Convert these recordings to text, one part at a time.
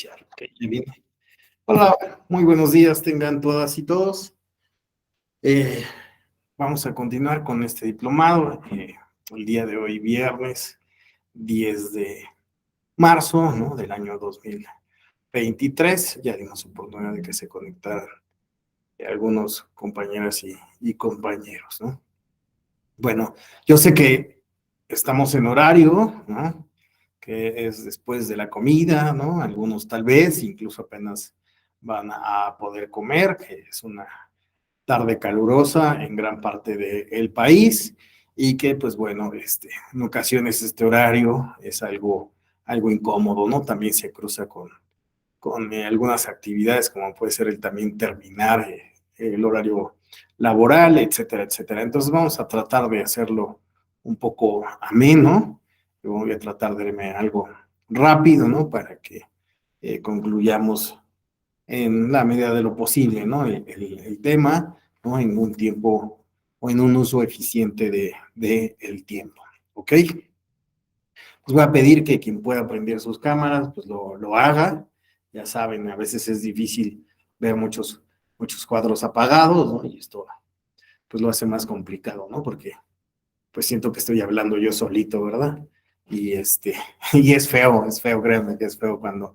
Ok, ya viene. Hola, muy buenos días tengan todas y todos. Eh, Vamos a continuar con este diplomado. El día de hoy, viernes 10 de marzo, ¿no? Del año 2023. Ya dimos oportunidad de que se conectaran algunos compañeras y compañeros, ¿no? Bueno, yo sé que estamos en horario, ¿no? Que es después de la comida, ¿no? Algunos tal vez incluso apenas van a poder comer, que es una tarde calurosa en gran parte del país y que, pues bueno, en ocasiones este horario es algo incómodo, ¿no? También se cruza con algunas actividades, como puede ser el también terminar el horario laboral, etcétera, etcétera. Entonces vamos a tratar de hacerlo un poco ameno. Yo voy a tratar de irme algo rápido, ¿no? Para que concluyamos en la medida de lo posible, ¿no? El tema, ¿no? En un tiempo o en un uso eficiente de el tiempo, ¿ok? Pues voy a pedir que quien pueda prender sus cámaras, pues lo haga. Ya saben, a veces es difícil ver muchos cuadros apagados, ¿no? Y esto, pues lo hace más complicado, ¿no? Porque, pues siento que estoy hablando yo solito, ¿verdad? Y y es feo, créanme que es feo cuando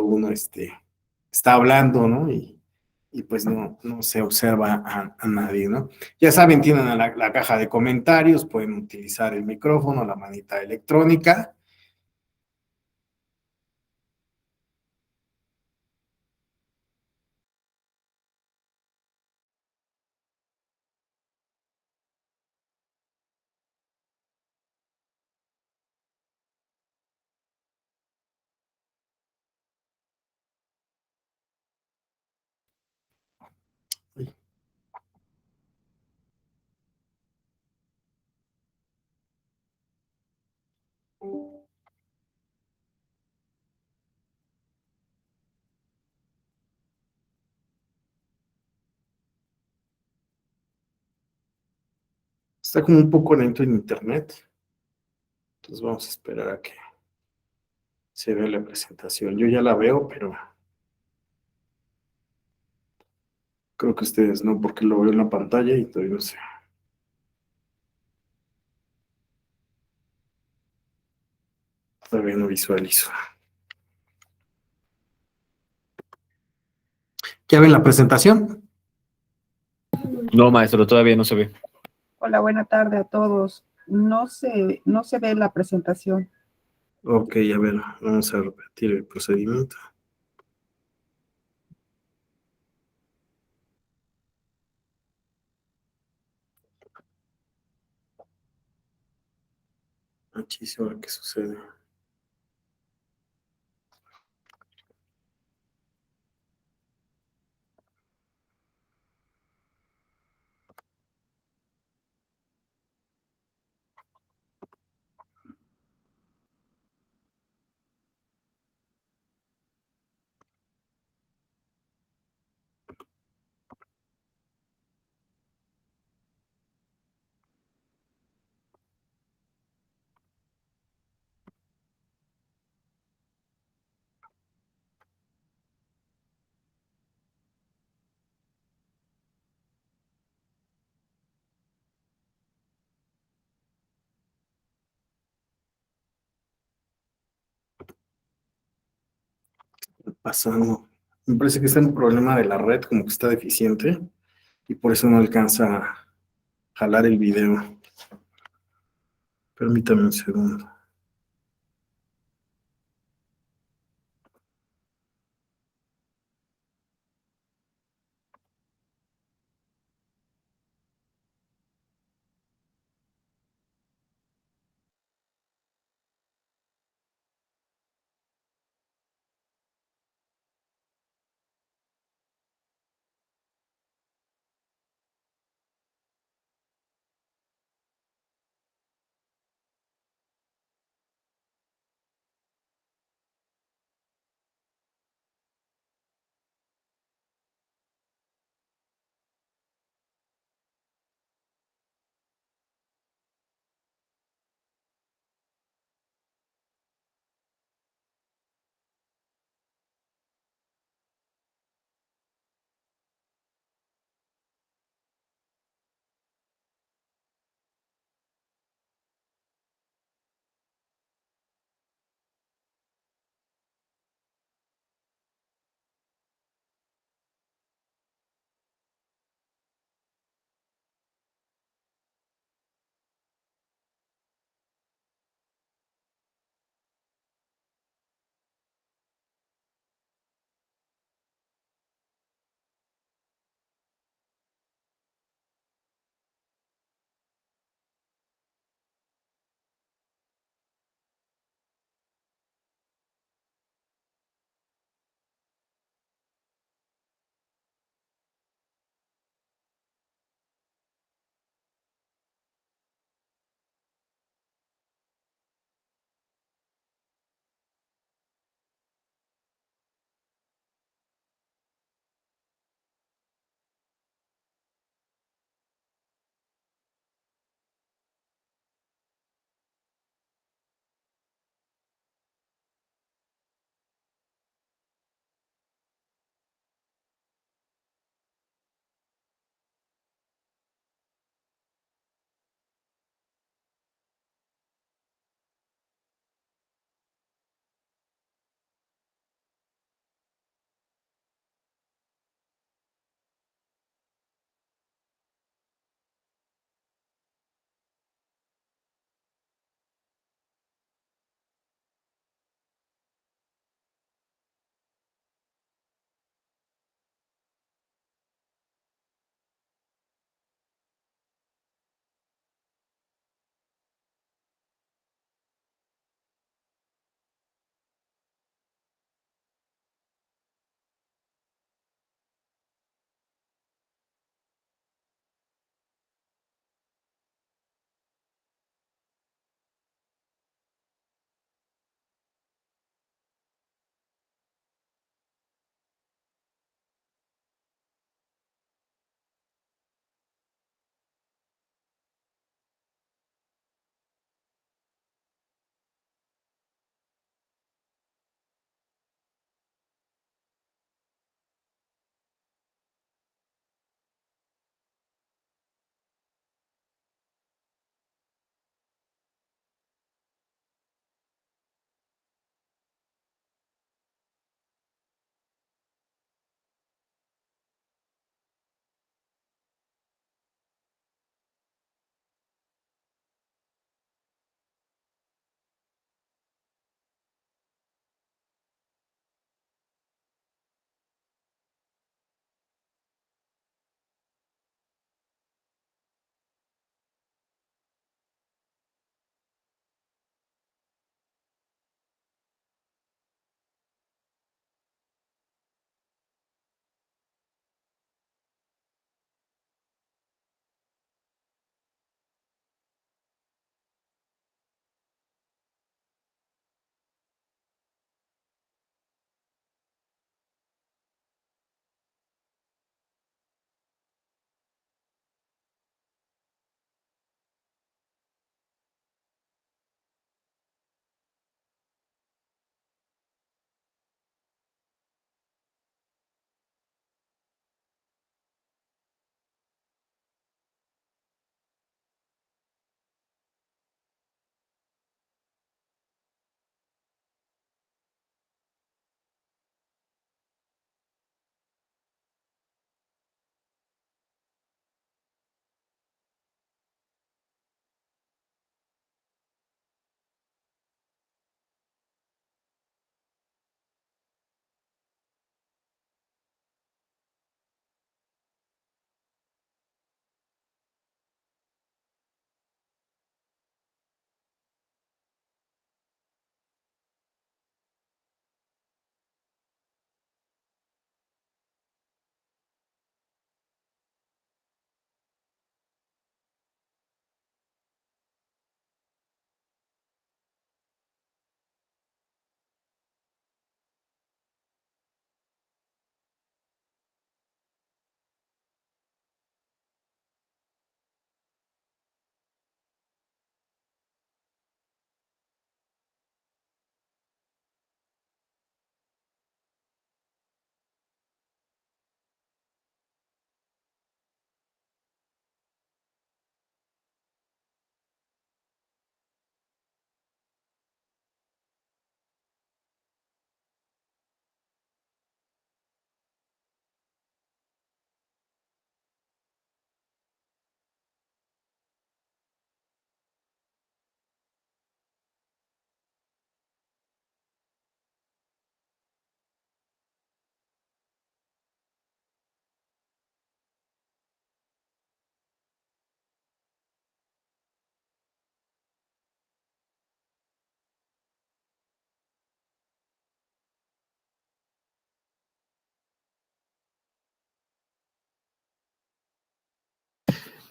uno, está hablando, ¿no? Y pues no se observa a nadie, ¿no? Ya saben, tienen la caja de comentarios, pueden utilizar el micrófono, la manita electrónica. Está como un poco lento en internet, entonces vamos a esperar a que se vea la presentación. Yo ya la veo, pero creo que ustedes no, porque lo veo en la pantalla y todavía no sé. Todavía no visualizo. ¿Ya ven la presentación? No, maestro, todavía no se ve. Hola, buena tarde a todos. No se ve la presentación. Ok, a ver, vamos a repetir el procedimiento. Achis, ahora qué sucede. Pasando. Me parece que está en un problema de la red, como que está deficiente, y por eso no alcanza a jalar el video. Permítame un segundo.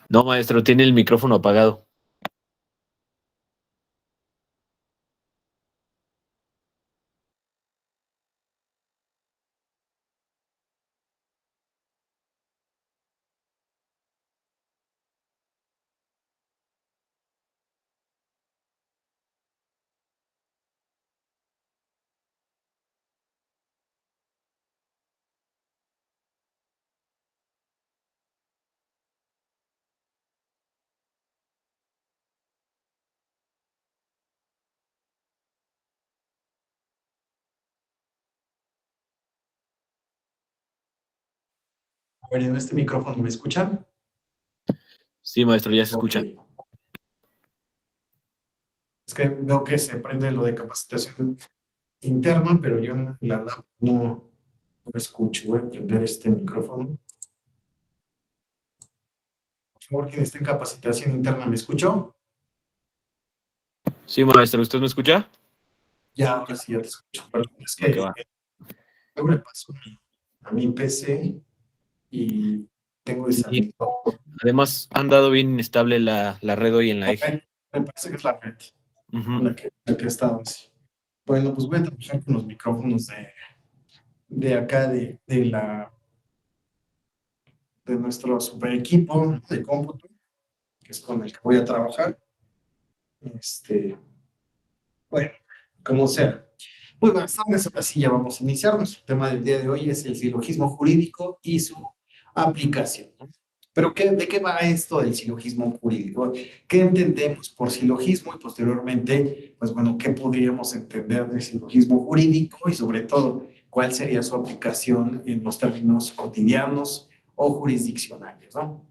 No, maestro, tiene el micrófono apagado. A ver, en este micrófono, ¿me escuchan? Sí, maestro, ya se Ok. escucha. Es que veo que se prende lo de capacitación interna, pero yo en la lab no escucho. Voy a prender este micrófono. Por favor, quien esté en capacitación interna, ¿me escuchó? Sí, maestro, ¿usted me escucha? Ya, ahora sí, ya te escucho. Perdón, es Va que que va. luego le paso a mi PC y tengo Y deshabilitado. además han dado bien inestable la red hoy en la eje. Me parece que es la red Ujú. la que ha estado así. Bueno, pues voy a trabajar con los micrófonos de acá, de nuestro super equipo de cómputo, que es con el que voy a trabajar. Bueno, como sea. Muy buenas tardes, ahora sí ya vamos a iniciar. Nuestro tema del día de hoy es el silogismo jurídico y su aplicación, ¿no? Pero ¿de qué va esto del silogismo jurídico? ¿Qué entendemos por silogismo? Y posteriormente, pues bueno, ¿qué podríamos entender del silogismo jurídico? Y sobre todo, ¿cuál sería su aplicación en los términos cotidianos o jurisdiccionales, ¿no?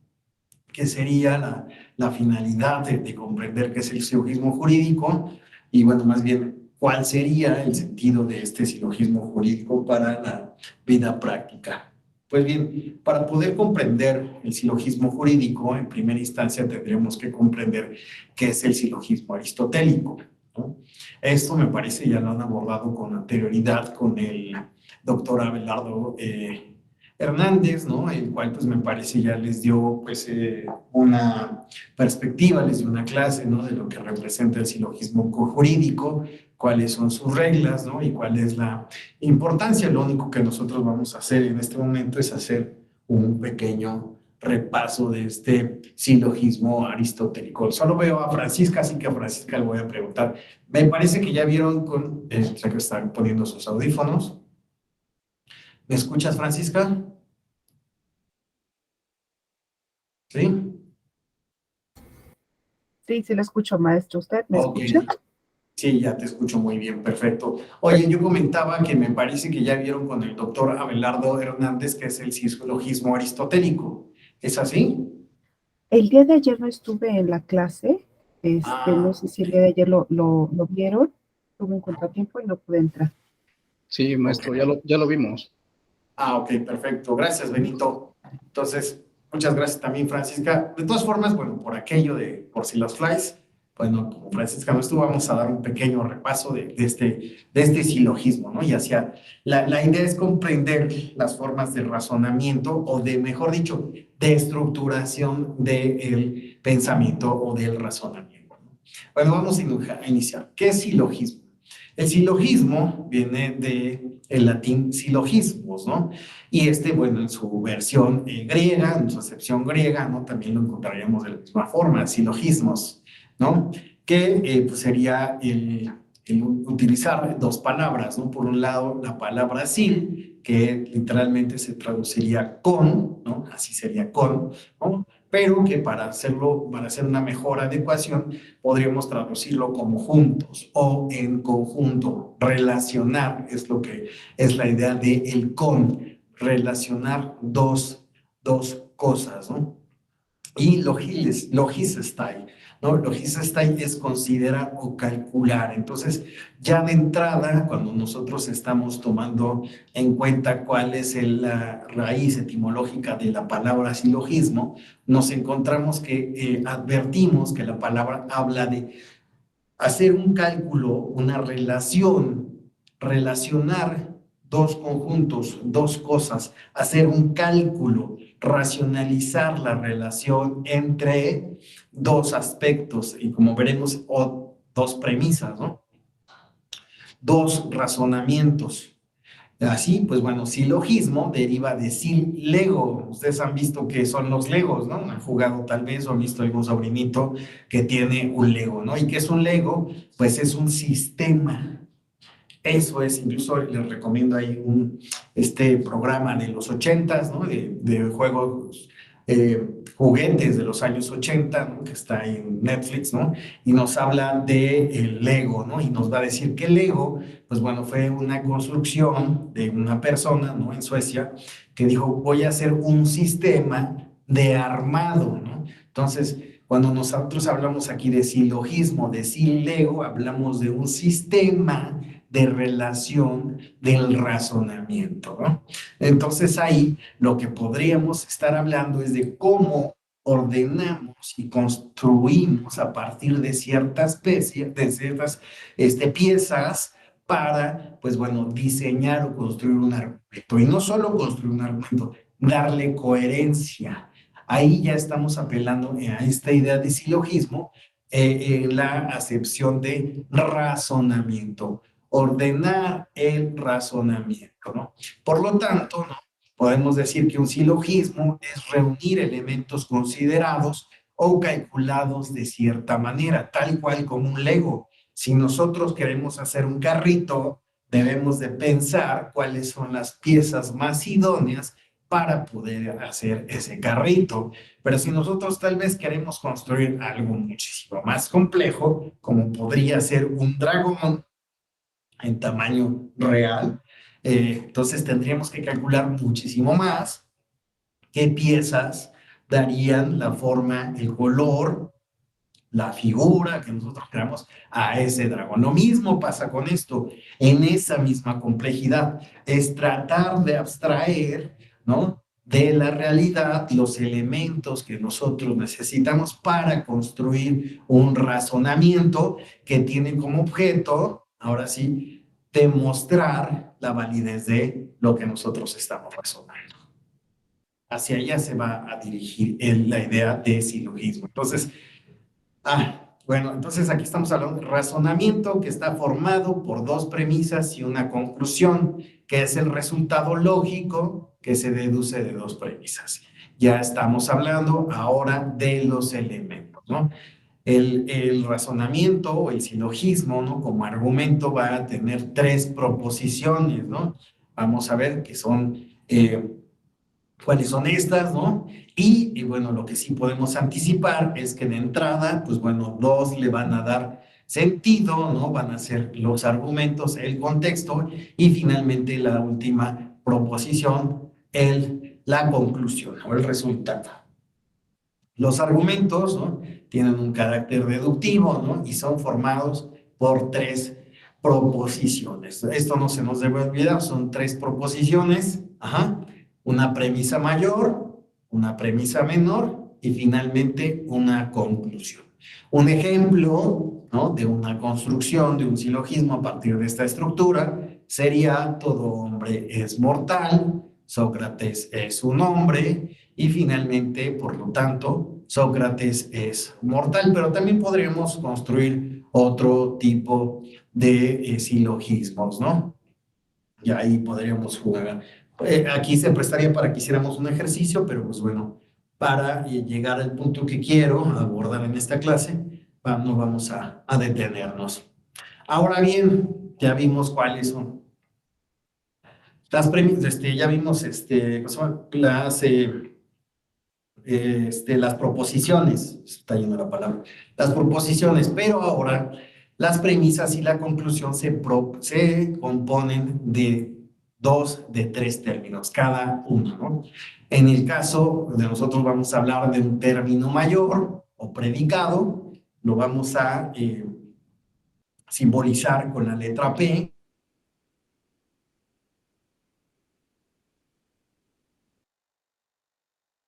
¿Qué sería la finalidad de comprender qué es el silogismo jurídico? Y bueno, más bien, ¿cuál sería el sentido de este silogismo jurídico para la vida práctica? Pues bien, para poder comprender el silogismo jurídico, en primera instancia tendremos que comprender qué es el silogismo aristotélico, ¿no? Esto me parece ya lo han abordado con anterioridad con el doctor Abelardo Hernández, ¿no? El cual pues me parece ya les dio pues una perspectiva, les dio una clase, ¿no? De lo que representa el silogismo jurídico, cuáles son sus reglas, ¿no? Y cuál es la importancia. Lo único que nosotros vamos a hacer en este momento es hacer un pequeño repaso de este silogismo aristotélico. Solo veo a Francisca, así que a Francisca le voy a preguntar. Me parece que ya vieron con, ya que están poniendo sus audífonos. ¿Me escuchas, Francisca? ¿Sí? Sí, sí lo escucho, maestro. ¿Usted me Ok, escucha? sí, ya te escucho muy bien, perfecto. Oye, yo comentaba que me parece que ya vieron con el doctor Abelardo Hernández que es el silogismo aristotélico. ¿Es así? El día de ayer no estuve en la clase. No Ah, sé si el día de ayer lo vieron. Tuve un contratiempo y no pude entrar. Sí, ok. maestro, ya lo vimos. Ah, ok, perfecto. Gracias, Benito. Entonces, muchas gracias también, Francisca. De todas formas, bueno, por aquello de por si los flies, bueno, como Francisca no estuvo, vamos a dar un pequeño repaso de este silogismo, ¿no? Y hacia la idea es comprender las formas de razonamiento o de, mejor dicho, de estructuración del pensamiento o del razonamiento, ¿no? Bueno, vamos a iniciar. ¿Qué es silogismo? El silogismo viene del latín silogismos, ¿no? Y bueno, en su versión griega, en su acepción griega, ¿no? También lo encontraríamos de la misma forma, silogismos, ¿no? Que pues sería el utilizar dos palabras, ¿no? Por un lado, la palabra sil, que literalmente se traduciría con, ¿no? Así sería con, ¿no? Pero que para hacer una mejor adecuación, podríamos traducirlo como juntos o en conjunto. Relacionar es lo que es la idea de el con, relacionar dos cosas, ¿no? Y logisestai, ¿no? Logisestai es considerar o calcular. Entonces, ya de entrada, cuando nosotros estamos tomando en cuenta cuál es la raíz etimológica de la palabra silogismo, nos encontramos que advertimos que la palabra habla de hacer un cálculo, una relación, relacionar dos conjuntos, dos cosas, hacer un cálculo, racionalizar la relación entre dos aspectos y como veremos, dos premisas, ¿no? Dos razonamientos. Así, pues bueno, silogismo deriva de sil-lego. Ustedes han visto que son los legos, ¿no? Han jugado tal vez o han visto algún sobrinito que tiene un lego, ¿no? ¿Y qué es un lego? Pues es un sistema. Eso es, incluso les recomiendo ahí este programa de los 80s, ¿no? De juegos, juguetes de los años 80, ¿no? Que está en Netflix, ¿no? Y nos habla del Lego, ¿no? Y nos va a decir que el Lego, pues bueno, fue una construcción de una persona, ¿no? En Suecia, que dijo, voy a hacer un sistema de armado, ¿no? Entonces, cuando nosotros hablamos aquí de silogismo, de sil-lego, hablamos de un sistema de relación del razonamiento, ¿no? Entonces ahí lo que podríamos estar hablando es de cómo ordenamos y construimos a partir de ciertas piezas para, pues bueno, diseñar o construir un argumento. Y no solo construir un argumento, darle coherencia. Ahí ya estamos apelando a esta idea de silogismo, la acepción de razonamiento, ordenar el razonamiento, ¿no? Por lo tanto, ¿no? Podemos decir que un silogismo es reunir elementos considerados o calculados de cierta manera, tal cual como un Lego. Si nosotros queremos hacer un carrito, debemos de pensar cuáles son las piezas más idóneas para poder hacer ese carrito. Pero si nosotros tal vez queremos construir algo muchísimo más complejo, como podría ser un dragón en tamaño real, entonces tendríamos que calcular muchísimo más qué piezas darían la forma, el color, la figura que nosotros creamos a ese dragón. Lo mismo pasa con esto, en esa misma complejidad, es tratar de abstraer, ¿no?, de la realidad los elementos que nosotros necesitamos para construir un razonamiento que tiene como objeto, ahora sí, demostrar la validez de lo que nosotros estamos razonando. Hacia allá se va a dirigir la idea de silogismo. Entonces, bueno, entonces aquí estamos hablando de razonamiento que está formado por dos premisas y una conclusión, que es el resultado lógico que se deduce de dos premisas. Ya estamos hablando ahora de los elementos, ¿no? El razonamiento o el silogismo, ¿no?, como argumento va a tener tres proposiciones, ¿no? Vamos a ver qué son, cuáles son estas, ¿no? Y bueno, lo que sí podemos anticipar es que de entrada, pues bueno, dos le van a dar sentido, ¿no? Van a ser los argumentos, el contexto, y finalmente la última proposición, la conclusión o el resultado. Los argumentos, ¿no?, tienen un carácter deductivo, ¿no?, y son formados por tres proposiciones. Esto no se nos debe olvidar, son tres proposiciones, una premisa mayor, una premisa menor y finalmente una conclusión. Un ejemplo, ¿no?, de una construcción, de un silogismo a partir de esta estructura sería: todo hombre es mortal, Sócrates es un hombre y finalmente, por lo tanto, Sócrates es mortal. Pero también podríamos construir otro tipo de silogismos, ¿no? Y ahí podríamos jugar. Aquí se prestaría para que hiciéramos un ejercicio, pero pues bueno, para llegar al punto que quiero abordar en esta clase, no vamos a detenernos. Ahora bien, ya vimos cuáles son las premisas, ya vimos las proposiciones, está yendo la palabra, las proposiciones, pero ahora las premisas y la conclusión se componen de tres términos, cada uno, ¿no? En el caso de nosotros vamos a hablar de un término mayor o predicado, lo vamos a simbolizar con la letra P.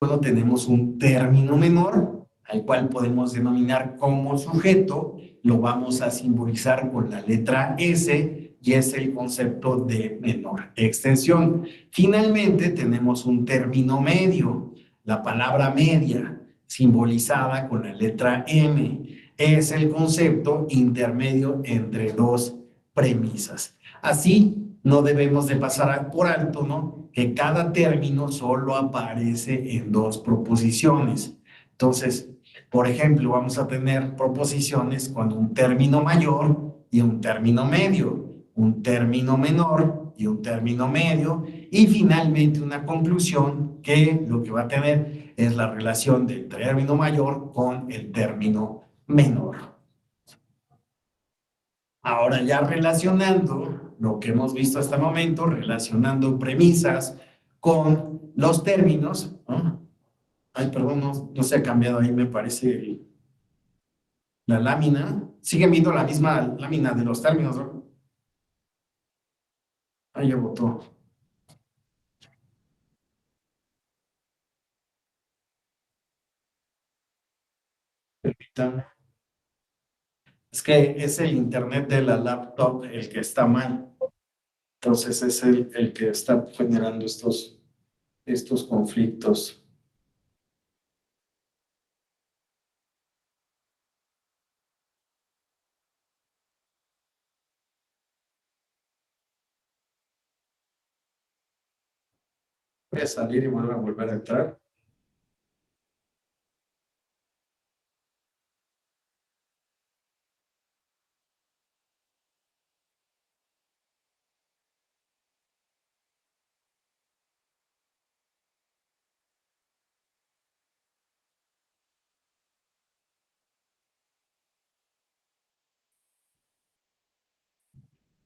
Luego tenemos un término menor, al cual podemos denominar como sujeto, lo vamos a simbolizar con la letra S, y es el concepto de menor extensión. Finalmente tenemos un término medio, la palabra media, simbolizada con la letra M. Es el concepto intermedio entre dos premisas. Así, no debemos de pasar por alto, ¿no?, que cada término solo aparece en dos proposiciones. Entonces, por ejemplo, vamos a tener proposiciones con un término mayor y un término medio, un término menor y un término medio, y finalmente una conclusión que lo que va a tener es la relación del término mayor con el término menor. Ahora ya relacionando lo que hemos visto hasta el momento, relacionando premisas con los términos, ¿no? Ay, perdón, no se ha cambiado ahí, me parece la lámina. Siguen viendo la misma lámina de los términos, ¿no? Ahí ya votó. Permítanme. Es que es el internet de la laptop el que está mal. Entonces es el que está generando estos conflictos. Voy a salir y vuelvo a volver a entrar.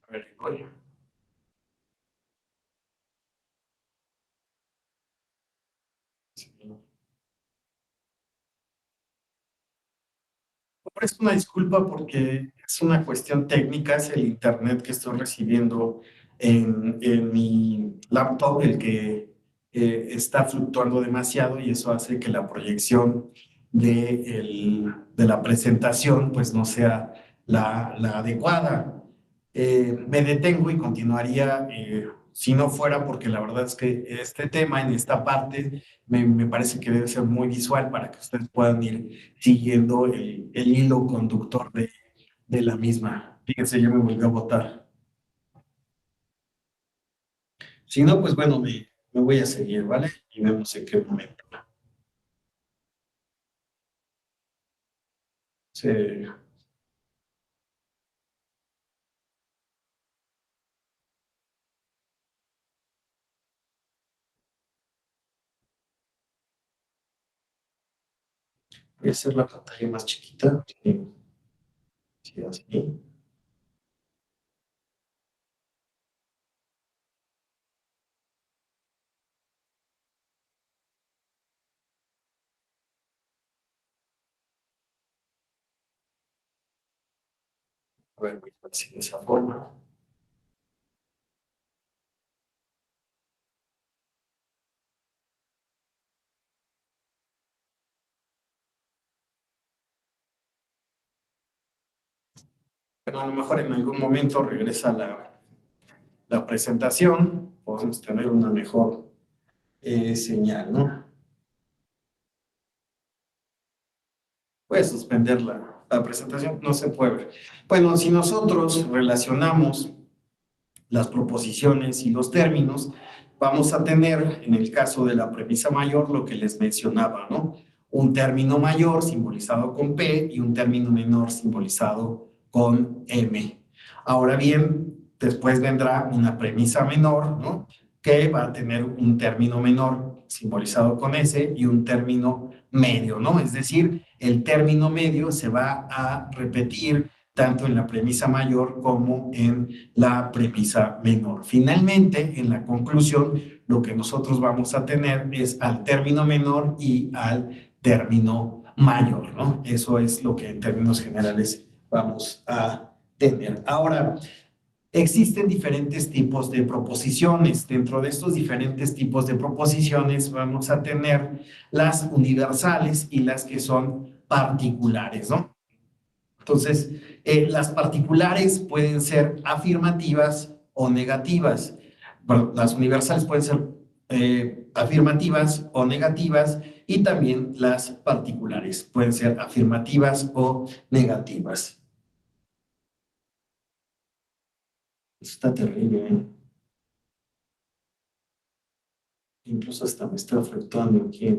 A ver, voy. Ofrezco una disculpa porque es una cuestión técnica, es el internet que estoy recibiendo en mi laptop el que está fluctuando demasiado y eso hace que la proyección de la presentación pues no sea la adecuada. Me detengo y continuaría si no fuera porque la verdad es que este tema en esta parte me parece que debe ser muy visual para que ustedes puedan ir siguiendo el hilo conductor de la misma. Fíjense, yo me volví a votar. Si no, pues bueno, me voy a seguir, ¿vale? Y vemos en qué momento. Sí. Voy a hacer la pantalla más chiquita. Sí, sí, así. A ver, voy a hacer de esa forma. Pero a lo mejor en algún momento regresa la presentación, podemos tener una mejor señal, ¿no? Puede suspender la presentación, no se puede ver. Bueno, si nosotros relacionamos las proposiciones y los términos, vamos a tener, en el caso de la premisa mayor, lo que les mencionaba, ¿no? Un término mayor simbolizado con P y un término menor simbolizado con M. Ahora bien, después vendrá una premisa menor, ¿no?, que va a tener un término menor simbolizado con S y un término medio, ¿no? Es decir, el término medio se va a repetir tanto en la premisa mayor como en la premisa menor. Finalmente, en la conclusión, lo que nosotros vamos a tener es al término menor y al término mayor, ¿no? Eso es lo que en términos generales vamos a tener. Ahora, existen diferentes tipos de proposiciones. Dentro de estos diferentes tipos de proposiciones vamos a tener las universales y las que son particulares, ¿no? Entonces, las particulares pueden ser afirmativas o negativas. Bueno, las universales pueden ser afirmativas o negativas, y también las particulares pueden ser afirmativas o negativas. Está terrible, ¿eh? Incluso hasta me está fluctuando aquí.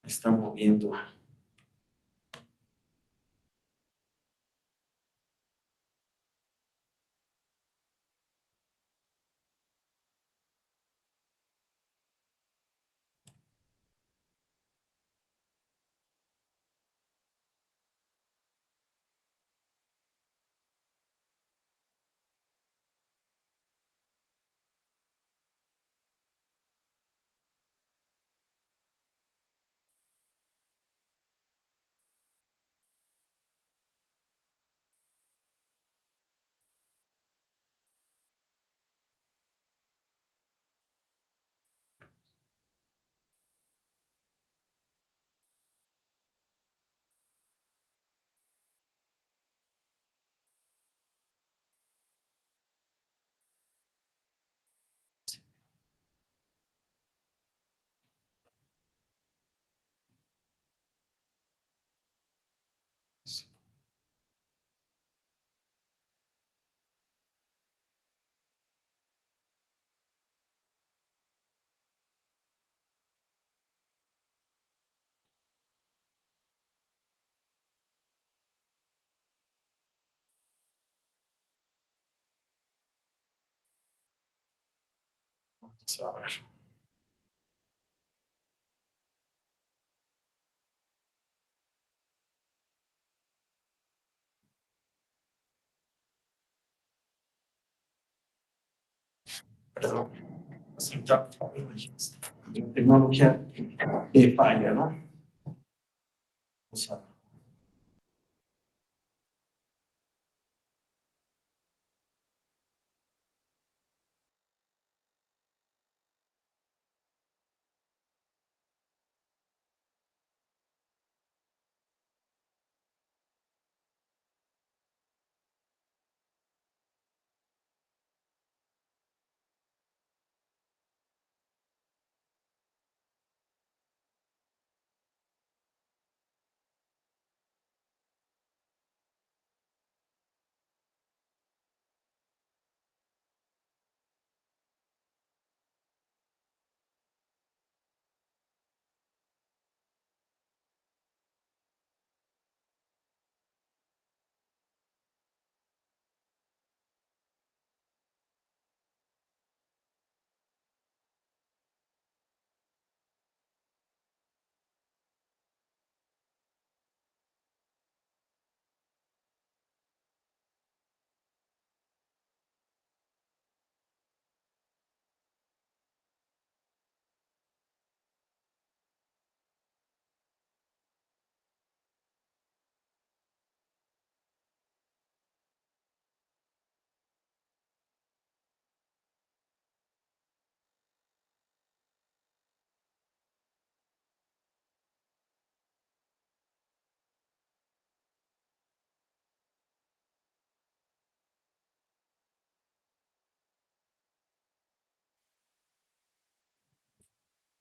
Me está moviendo. Vamos a ver. Perdón. La tecnología falla, ¿no? Vamos a ver.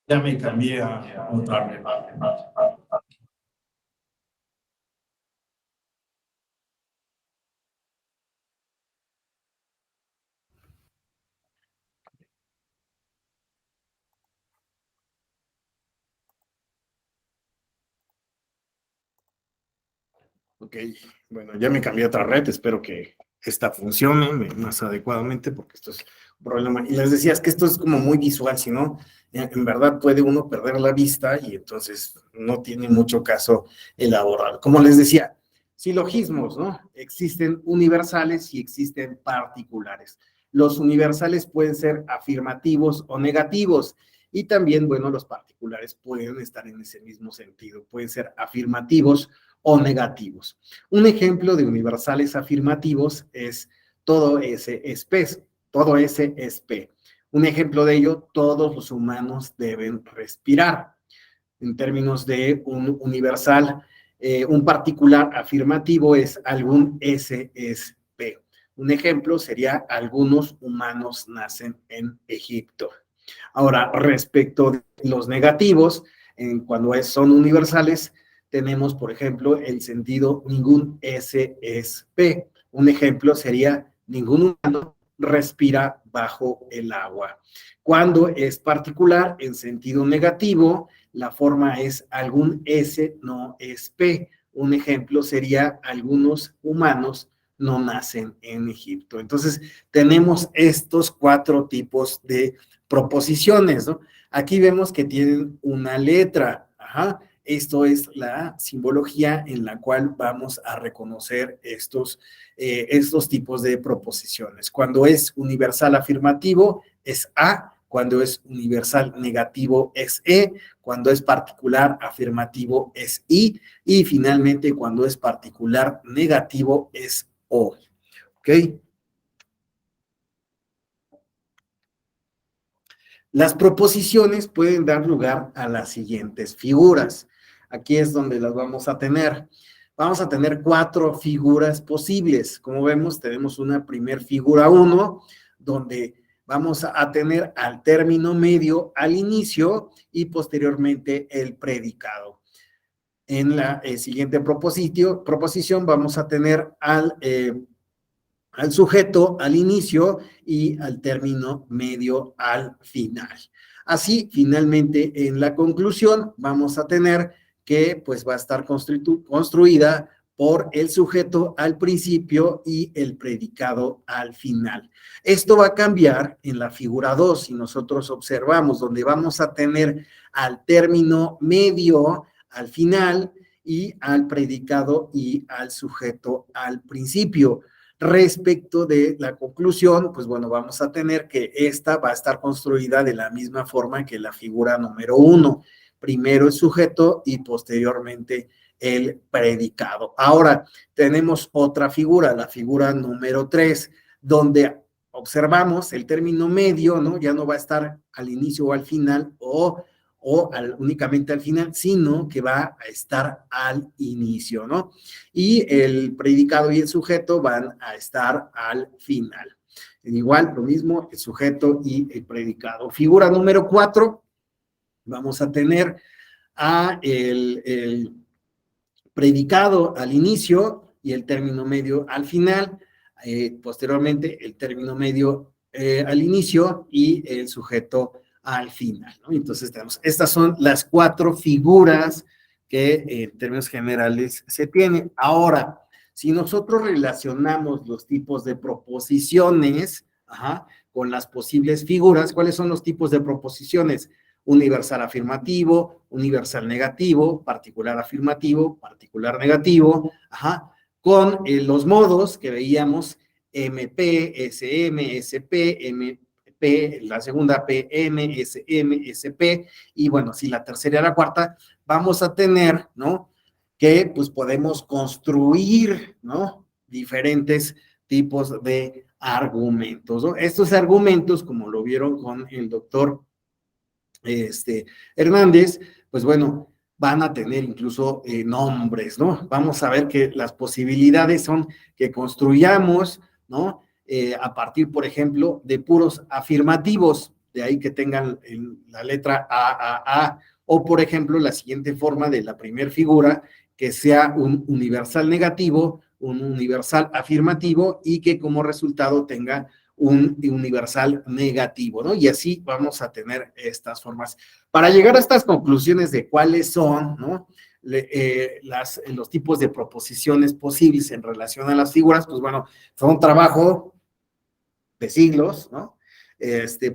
Ya me cambié a otra red. Ok, bueno, ya me cambié a otra red, espero que esta funcione más adecuadamente porque esto es un problema. Y les decía, es que esto es como muy visual, si no, en verdad puede uno perder la vista y entonces no tiene mucho caso elaborar. Como les decía, silogismos, ¿no? Existen universales y existen particulares. Los universales pueden ser afirmativos o negativos y también, bueno, los particulares pueden estar en ese mismo sentido, pueden ser afirmativos o negativos. Un ejemplo de universales afirmativos es todo ese es P, todo ese es P. Un ejemplo de ello, todos los humanos deben respirar. En términos de un universal un particular afirmativo es algún S es P. Un ejemplo sería algunos humanos nacen en Egipto. Ahora, respecto de los negativos, cuando son universales, tenemos, por ejemplo, el sentido ningún S es P. Un ejemplo sería ningún humano respira bajo el agua. Cuando es particular, en sentido negativo, la forma es algún S no es P. Un ejemplo sería algunos humanos no nacen en Egipto. Entonces, tenemos estos 4 tipos de proposiciones, ¿no? Aquí vemos que tienen una letra, ajá. Esto es la simbología en la cual vamos a reconocer estos tipos de proposiciones. Cuando es universal afirmativo es A, cuando es universal negativo es E, cuando es particular afirmativo es I, y finalmente cuando es particular negativo es O. ¿Ok? Las proposiciones pueden dar lugar a las siguientes figuras. Aquí es donde las vamos a tener. Vamos a tener 4 figuras posibles. Como vemos, tenemos una primer figura 1, donde vamos a tener al término medio al inicio y posteriormente el predicado. En la siguiente proposición vamos a tener al sujeto al inicio y al término medio al final. Así, finalmente, en la conclusión vamos a tener que pues va a estar construida por el sujeto al principio y el predicado al final. Esto va a cambiar en la figura 2, si nosotros observamos, donde vamos a tener al término medio al final y al predicado y al sujeto al principio. Respecto de la conclusión, pues bueno, vamos a tener que esta va a estar construida de la misma forma que la figura número 1. Primero el sujeto y posteriormente el predicado. Ahora, tenemos otra figura, la figura número 3, donde observamos el término medio, ¿no? Ya no va a estar al inicio o al final únicamente al final, sino que va a estar al inicio, ¿no? Y el predicado y el sujeto van a estar al final. Igual, lo mismo, el sujeto y el predicado. Figura número 4, vamos a tener a el predicado al inicio y el término medio al final, posteriormente el término medio al inicio y el sujeto al final, ¿no? Entonces tenemos, estas son las 4 figuras que en términos generales se tienen. Ahora, si nosotros relacionamos los tipos de proposiciones con las posibles figuras, ¿cuáles son los tipos de proposiciones? Universal afirmativo, universal negativo, particular afirmativo, particular negativo, con los modos que veíamos MP, SM, SP, MP, la segunda PM, SM, SP, y bueno, si la tercera y la cuarta, vamos a tener, ¿no? Que pues podemos construir, ¿no? Diferentes tipos de argumentos, ¿no? Estos argumentos, como lo vieron con el doctor Hernández, pues bueno, van a tener incluso nombres, ¿no? Vamos a ver que las posibilidades son que construyamos, ¿no? A partir, por ejemplo, de puros afirmativos, de ahí que tengan la letra A, o por ejemplo, la siguiente forma de la primera figura, que sea un universal negativo, un universal afirmativo y que como resultado tenga un universal negativo, ¿no? Y así vamos a tener estas formas. Para llegar a estas conclusiones de cuáles son, ¿no? Los tipos de proposiciones posibles en relación a las figuras, pues bueno, fue un trabajo de siglos, ¿no?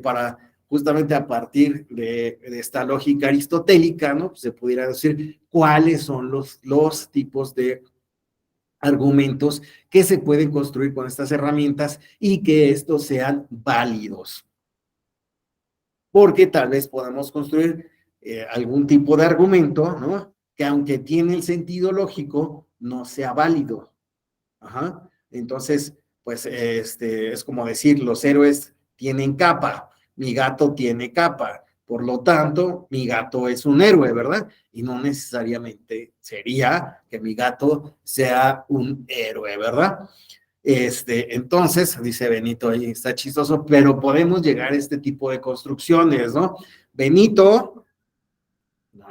Para justamente a partir de esta lógica aristotélica, ¿no? Pues se pudiera decir cuáles son los tipos de argumentos que se pueden construir con estas herramientas y que estos sean válidos. Porque tal vez podamos construir algún tipo de argumento, ¿no? Que aunque tiene el sentido lógico, no sea válido. Entonces, pues, es como decir, los héroes tienen capa, mi gato tiene capa. Por lo tanto, mi gato es un héroe, ¿verdad? Y no necesariamente sería que mi gato sea un héroe, ¿verdad? Entonces, dice Benito, ahí está chistoso, pero podemos llegar a este tipo de construcciones, ¿no? Benito, no,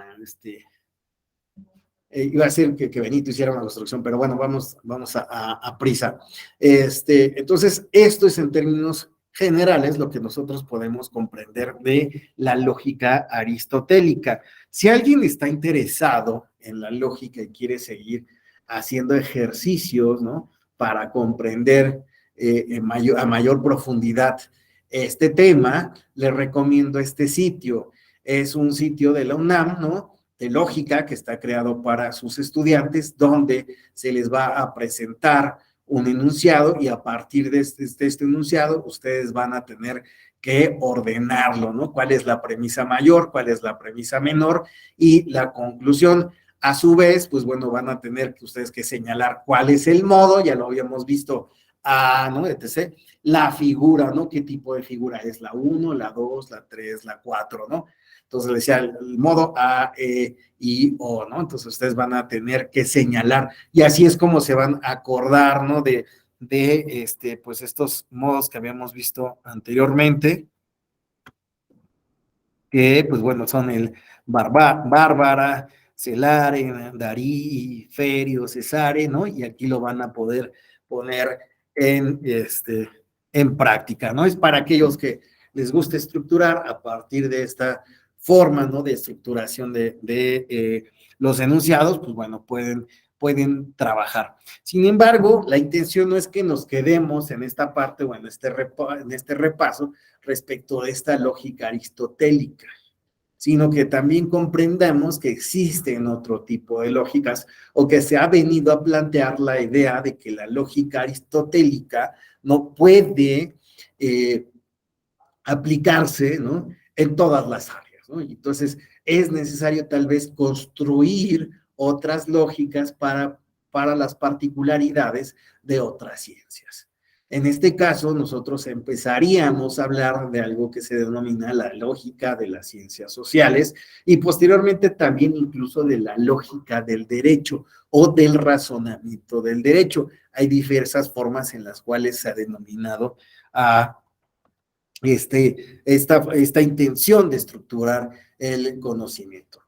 iba a decir que Benito hiciera una construcción, pero bueno, vamos a prisa. Entonces, esto es en términos generales lo que nosotros podemos comprender de la lógica aristotélica. Si alguien está interesado en la lógica y quiere seguir haciendo ejercicios, ¿no? Para comprender a mayor profundidad este tema, le recomiendo este sitio. Es un sitio de la UNAM, ¿no? De lógica que está creado para sus estudiantes, donde se les va a presentar un enunciado y a partir de este enunciado ustedes van a tener que ordenarlo, ¿no? ¿Cuál es la premisa mayor? ¿Cuál es la premisa menor? Y la conclusión, a su vez, pues bueno, van a tener que ustedes que señalar cuál es el modo, ya lo habíamos visto, ¿no? Etc. La figura, ¿no? ¿Qué tipo de figura es? La 1, la 2, la 3, la 4, ¿no? Entonces le decía el modo A, E, I, O, ¿no? Entonces ustedes van a tener que señalar y así es como se van a acordar, ¿no? De pues estos modos que habíamos visto anteriormente, que pues bueno, son el Bárbara, Celare, Darí, Ferio, Cesare, ¿no? Y aquí lo van a poder poner en práctica, ¿no? Es para aquellos que les gusta estructurar a partir de esta forma, ¿no? De estructuración de los enunciados, pues bueno, pueden trabajar. Sin embargo, la intención no es que nos quedemos en esta parte o en este repaso respecto de esta lógica aristotélica, sino que también comprendamos que existen otro tipo de lógicas o que se ha venido a plantear la idea de que la lógica aristotélica no puede aplicarse, ¿no? En todas las áreas, ¿no? Y entonces es necesario tal vez construir otras lógicas para las particularidades de otras ciencias. En este caso, nosotros empezaríamos a hablar de algo que se denomina la lógica de las ciencias sociales y posteriormente también incluso de la lógica del derecho o del razonamiento del derecho. Hay diversas formas en las cuales se ha denominado a esta intención de estructurar el conocimiento.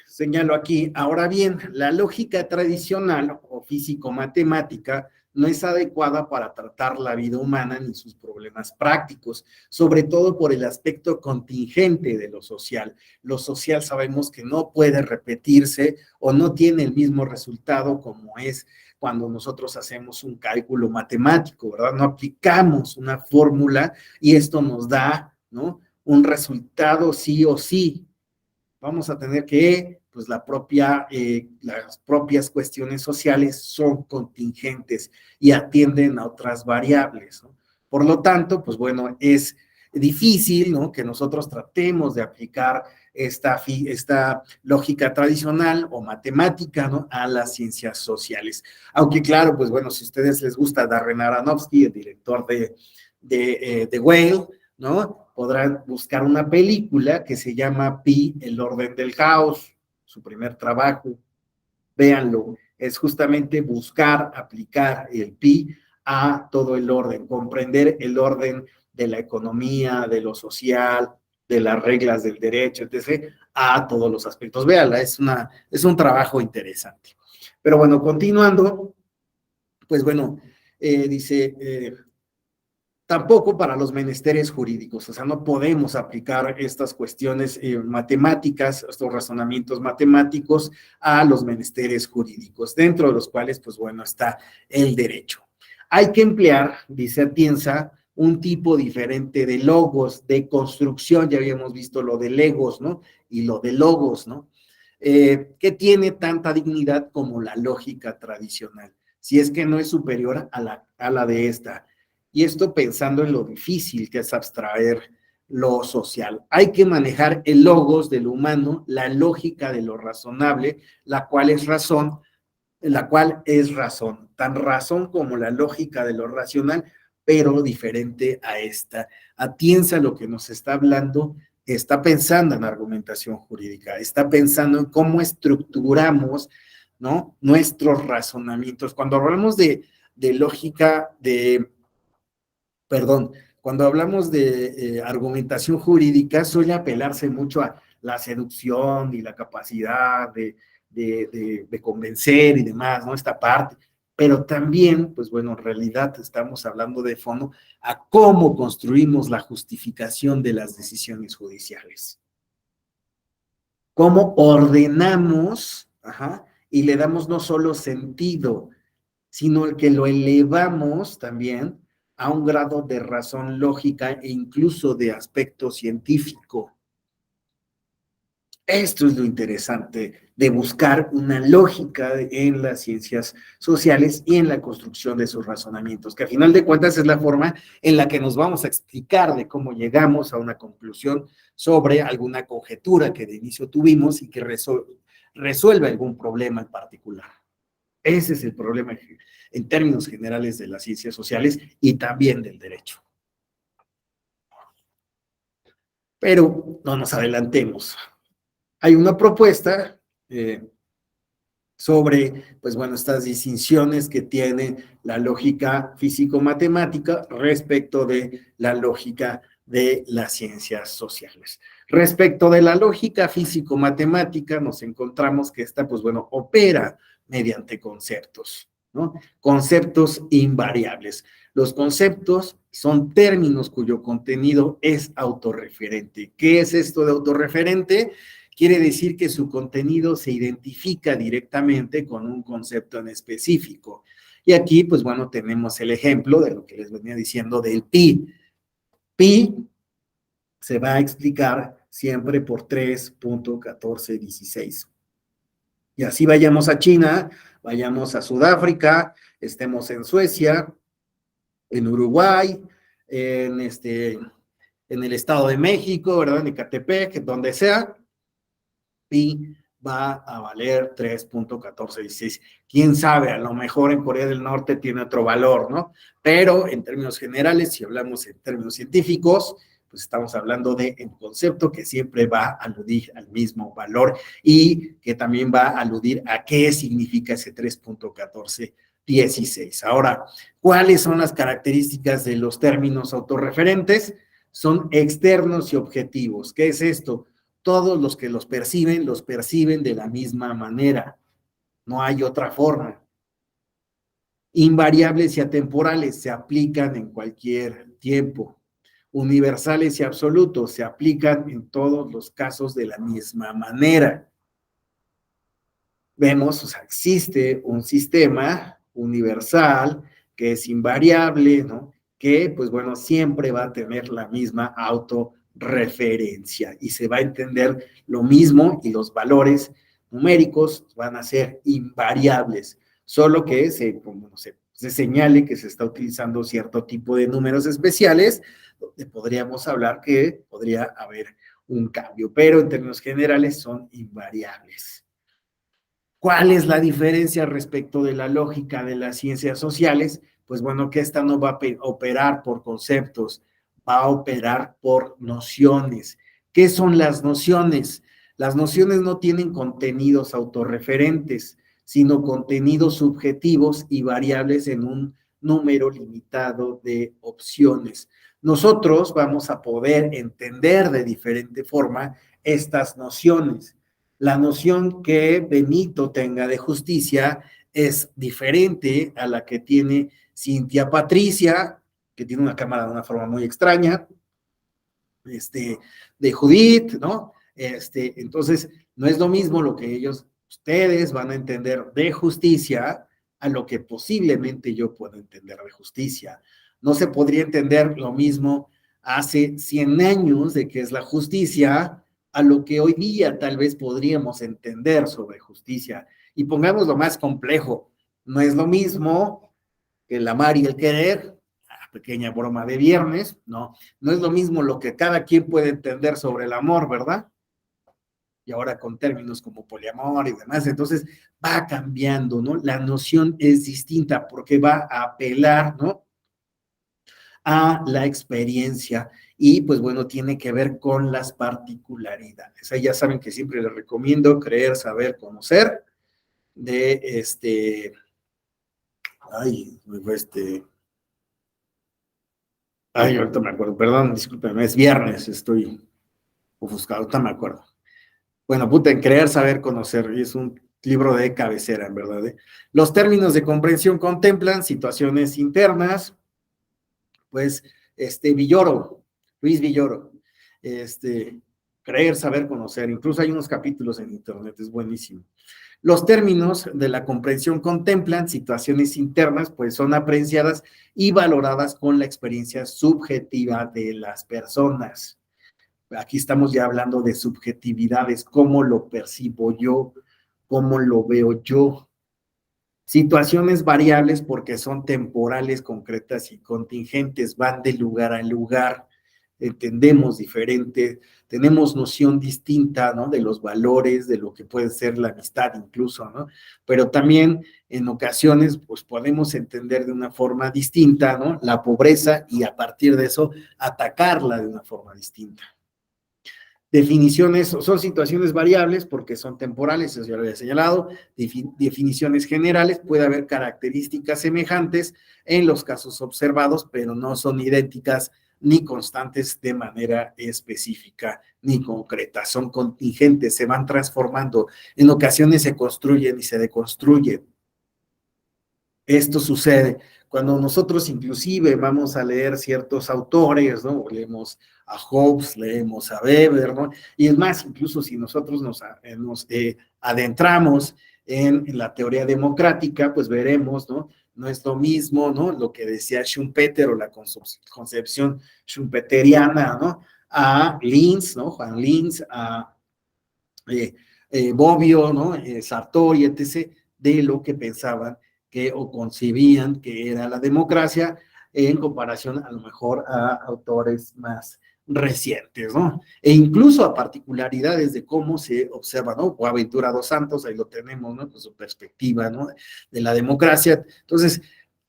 Señalo aquí, ahora bien, la lógica tradicional o físico-matemática no es adecuada para tratar la vida humana ni sus problemas prácticos, sobre todo por el aspecto contingente de lo social. Lo social sabemos que no puede repetirse o no tiene el mismo resultado como es cuando nosotros hacemos un cálculo matemático, ¿verdad? No aplicamos una fórmula y esto nos da, ¿no? Un resultado sí o sí. Vamos a tener que, pues las propias cuestiones sociales son contingentes y atienden a otras variables, ¿no? Por lo tanto, pues bueno, es difícil, ¿no? Que nosotros tratemos de aplicar esta lógica tradicional o matemática, ¿no? A las ciencias sociales. Aunque claro, pues bueno, si a ustedes les gusta Darren Aronofsky, el director de Whale, ¿no? Podrán buscar una película que se llama Pi, el orden del caos, su primer trabajo. Véanlo, es justamente buscar aplicar el Pi a todo el orden, comprender el orden de la economía, de lo social, de las reglas del derecho, etc., a todos los aspectos. Véanla, es un trabajo interesante. Pero bueno, continuando, pues bueno, dice... tampoco para los menesteres jurídicos, o sea, no podemos aplicar estas cuestiones matemáticas, estos razonamientos matemáticos a los menesteres jurídicos, dentro de los cuales, pues bueno, está el derecho. Hay que emplear, dice Atienza, un tipo diferente de logos, de construcción, ya habíamos visto lo de legos, ¿no? Y lo de logos, ¿no? Que tiene tanta dignidad como la lógica tradicional, si es que no es superior a la de esta. Y esto pensando en lo difícil que es abstraer lo social. Hay que manejar el logos del humano, la lógica de lo razonable, la cual es razón, tan razón como la lógica de lo racional, pero diferente a esta. Atienza lo que nos está hablando está pensando en argumentación jurídica, está pensando en cómo estructuramos, ¿no?, nuestros razonamientos. Cuando hablamos de lógica, cuando hablamos de argumentación jurídica, suele apelarse mucho a la seducción y la capacidad de convencer y demás, ¿no? Esta parte. Pero también, pues bueno, en realidad estamos hablando de fondo a cómo construimos la justificación de las decisiones judiciales. Cómo ordenamos, y le damos no solo sentido, sino que lo elevamos también a un grado de razón lógica e incluso de aspecto científico. Esto es lo interesante de buscar una lógica en las ciencias sociales y en la construcción de sus razonamientos, que a final de cuentas es la forma en la que nos vamos a explicar de cómo llegamos a una conclusión sobre alguna conjetura que de inicio tuvimos y que resuelve algún problema en particular. Ese es el problema en términos generales de las ciencias sociales y también del derecho. Pero no nos adelantemos. Hay una propuesta sobre, pues bueno, estas distinciones que tiene la lógica físico-matemática respecto de la lógica de las ciencias sociales. Respecto de la lógica físico-matemática, nos encontramos que esta, pues bueno, opera mediante conceptos, ¿no? Conceptos invariables. Los conceptos son términos cuyo contenido es autorreferente. ¿Qué es esto de autorreferente? Quiere decir que su contenido se identifica directamente con un concepto en específico. Y aquí, pues bueno, tenemos el ejemplo de lo que les venía diciendo del pi. Pi se va a explicar siempre por 3.1416. Y así vayamos a China, vayamos a Sudáfrica, estemos en Suecia, en Uruguay, en el Estado de México, ¿verdad? En Ecatepec, donde sea, pi va a valer 3.1416. ¿Quién sabe? A lo mejor en Corea del Norte tiene otro valor, ¿no? Pero en términos generales, si hablamos en términos científicos, pues estamos hablando de un concepto que siempre va a aludir al mismo valor y que también va a aludir a qué significa ese 3.1416. Ahora, ¿cuáles son las características de los términos autorreferentes? Son externos y objetivos. ¿Qué es esto? Todos los que los perciben de la misma manera. No hay otra forma. Invariables y atemporales se aplican en cualquier tiempo. Universales y absolutos se aplican en todos los casos de la misma manera. Vemos, o sea, existe un sistema universal que es invariable, ¿no? Que, pues bueno, siempre va a tener la misma autorreferencia y se va a entender lo mismo y los valores numéricos van a ser invariables, solo que se señale que se está utilizando cierto tipo de números especiales, donde podríamos hablar que podría haber un cambio, pero en términos generales son invariables. ¿Cuál es la diferencia respecto de la lógica de las ciencias sociales? Pues bueno, que esta no va a operar por conceptos, va a operar por nociones. ¿Qué son las nociones? Las nociones no tienen contenidos autorreferentes, sino contenidos subjetivos y variables en un número limitado de opciones. Nosotros vamos a poder entender de diferente forma estas nociones. La noción que Benito tenga de justicia es diferente a la que tiene Cintia Patricia, que tiene una cámara de una forma muy extraña, de Judith, ¿no? Entonces, no es lo mismo lo que ustedes van a entender de justicia a lo que posiblemente yo puedo entender de justicia. No se podría entender lo mismo hace 100 años de qué es la justicia a lo que hoy día tal vez podríamos entender sobre justicia. Y pongámoslo más complejo, no es lo mismo que el amar y el querer, pequeña broma de viernes, ¿no? No es lo mismo lo que cada quien puede entender sobre el amor, ¿verdad? Y ahora con términos como poliamor y demás, entonces va cambiando, ¿no? La noción es distinta porque va a apelar, ¿no? a la experiencia y pues bueno, tiene que ver con las particularidades. Ahí ya saben que siempre les recomiendo creer, saber, conocer de ahorita me acuerdo, perdón, discúlpenme, es viernes, estoy ofuscado, ahorita me acuerdo. Bueno, en creer, saber, conocer, y es un libro de cabecera, en verdad. Los términos de comprensión contemplan situaciones internas, pues, Villoro, Luis Villoro, creer, saber, conocer, incluso hay unos capítulos en internet, es buenísimo. Los términos de la comprensión contemplan situaciones internas, pues son apreciadas y valoradas con la experiencia subjetiva de las personas. Aquí estamos ya hablando de subjetividades, cómo lo percibo yo, cómo lo veo yo. Situaciones variables porque son temporales, concretas y contingentes, van de lugar a lugar, entendemos diferente, tenemos noción distinta, ¿no? De los valores, de lo que puede ser la amistad incluso, ¿no? Pero también en ocasiones, pues podemos entender de una forma distinta, ¿no? La pobreza y a partir de eso atacarla de una forma distinta. Definiciones, son situaciones variables porque son temporales, eso ya lo había señalado. Definiciones generales, puede haber características semejantes en los casos observados, pero no son idénticas ni constantes de manera específica ni concreta. Son contingentes, se van transformando, en ocasiones se construyen y se deconstruyen. Esto sucede cuando nosotros inclusive vamos a leer ciertos autores, ¿no? Leemos a Hobbes, leemos a Weber, ¿no? Y es más, incluso si nosotros nos adentramos en la teoría democrática, pues veremos, ¿no? No es lo mismo, ¿no? Lo que decía Schumpeter o la concepción schumpeteriana, ¿no? A Linz, ¿no? Juan Linz, a Bobbio, ¿no? Sartori, etc., de lo que pensaban que o concebían que era la democracia en comparación a lo mejor a autores más recientes, ¿no? E incluso a particularidades de cómo se observa, ¿no? Boaventura dos Santos, ahí lo tenemos, ¿no? Con su perspectiva, ¿no? De la democracia. Entonces,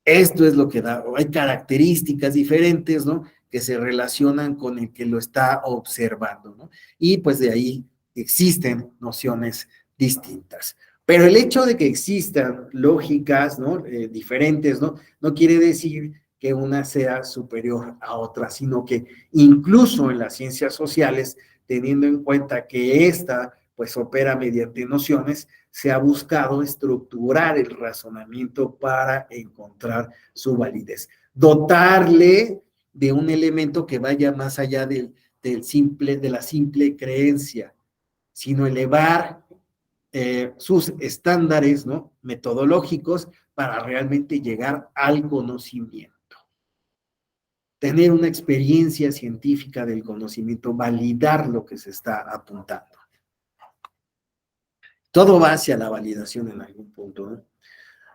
esto es lo que da, hay características diferentes, ¿no? Que se relacionan con el que lo está observando, ¿no? Y pues de ahí existen nociones distintas. Pero el hecho de que existan lógicas, ¿no? Diferentes, ¿no? No quiere decir que una sea superior a otra, sino que incluso en las ciencias sociales, teniendo en cuenta que esta, pues, opera mediante nociones, se ha buscado estructurar el razonamiento para encontrar su validez. Dotarle de un elemento que vaya más allá de la simple creencia, sino elevar sus estándares, ¿no? Metodológicos para realmente llegar al conocimiento. Tener una experiencia científica del conocimiento, validar lo que se está apuntando. Todo va hacia la validación en algún punto, ¿no?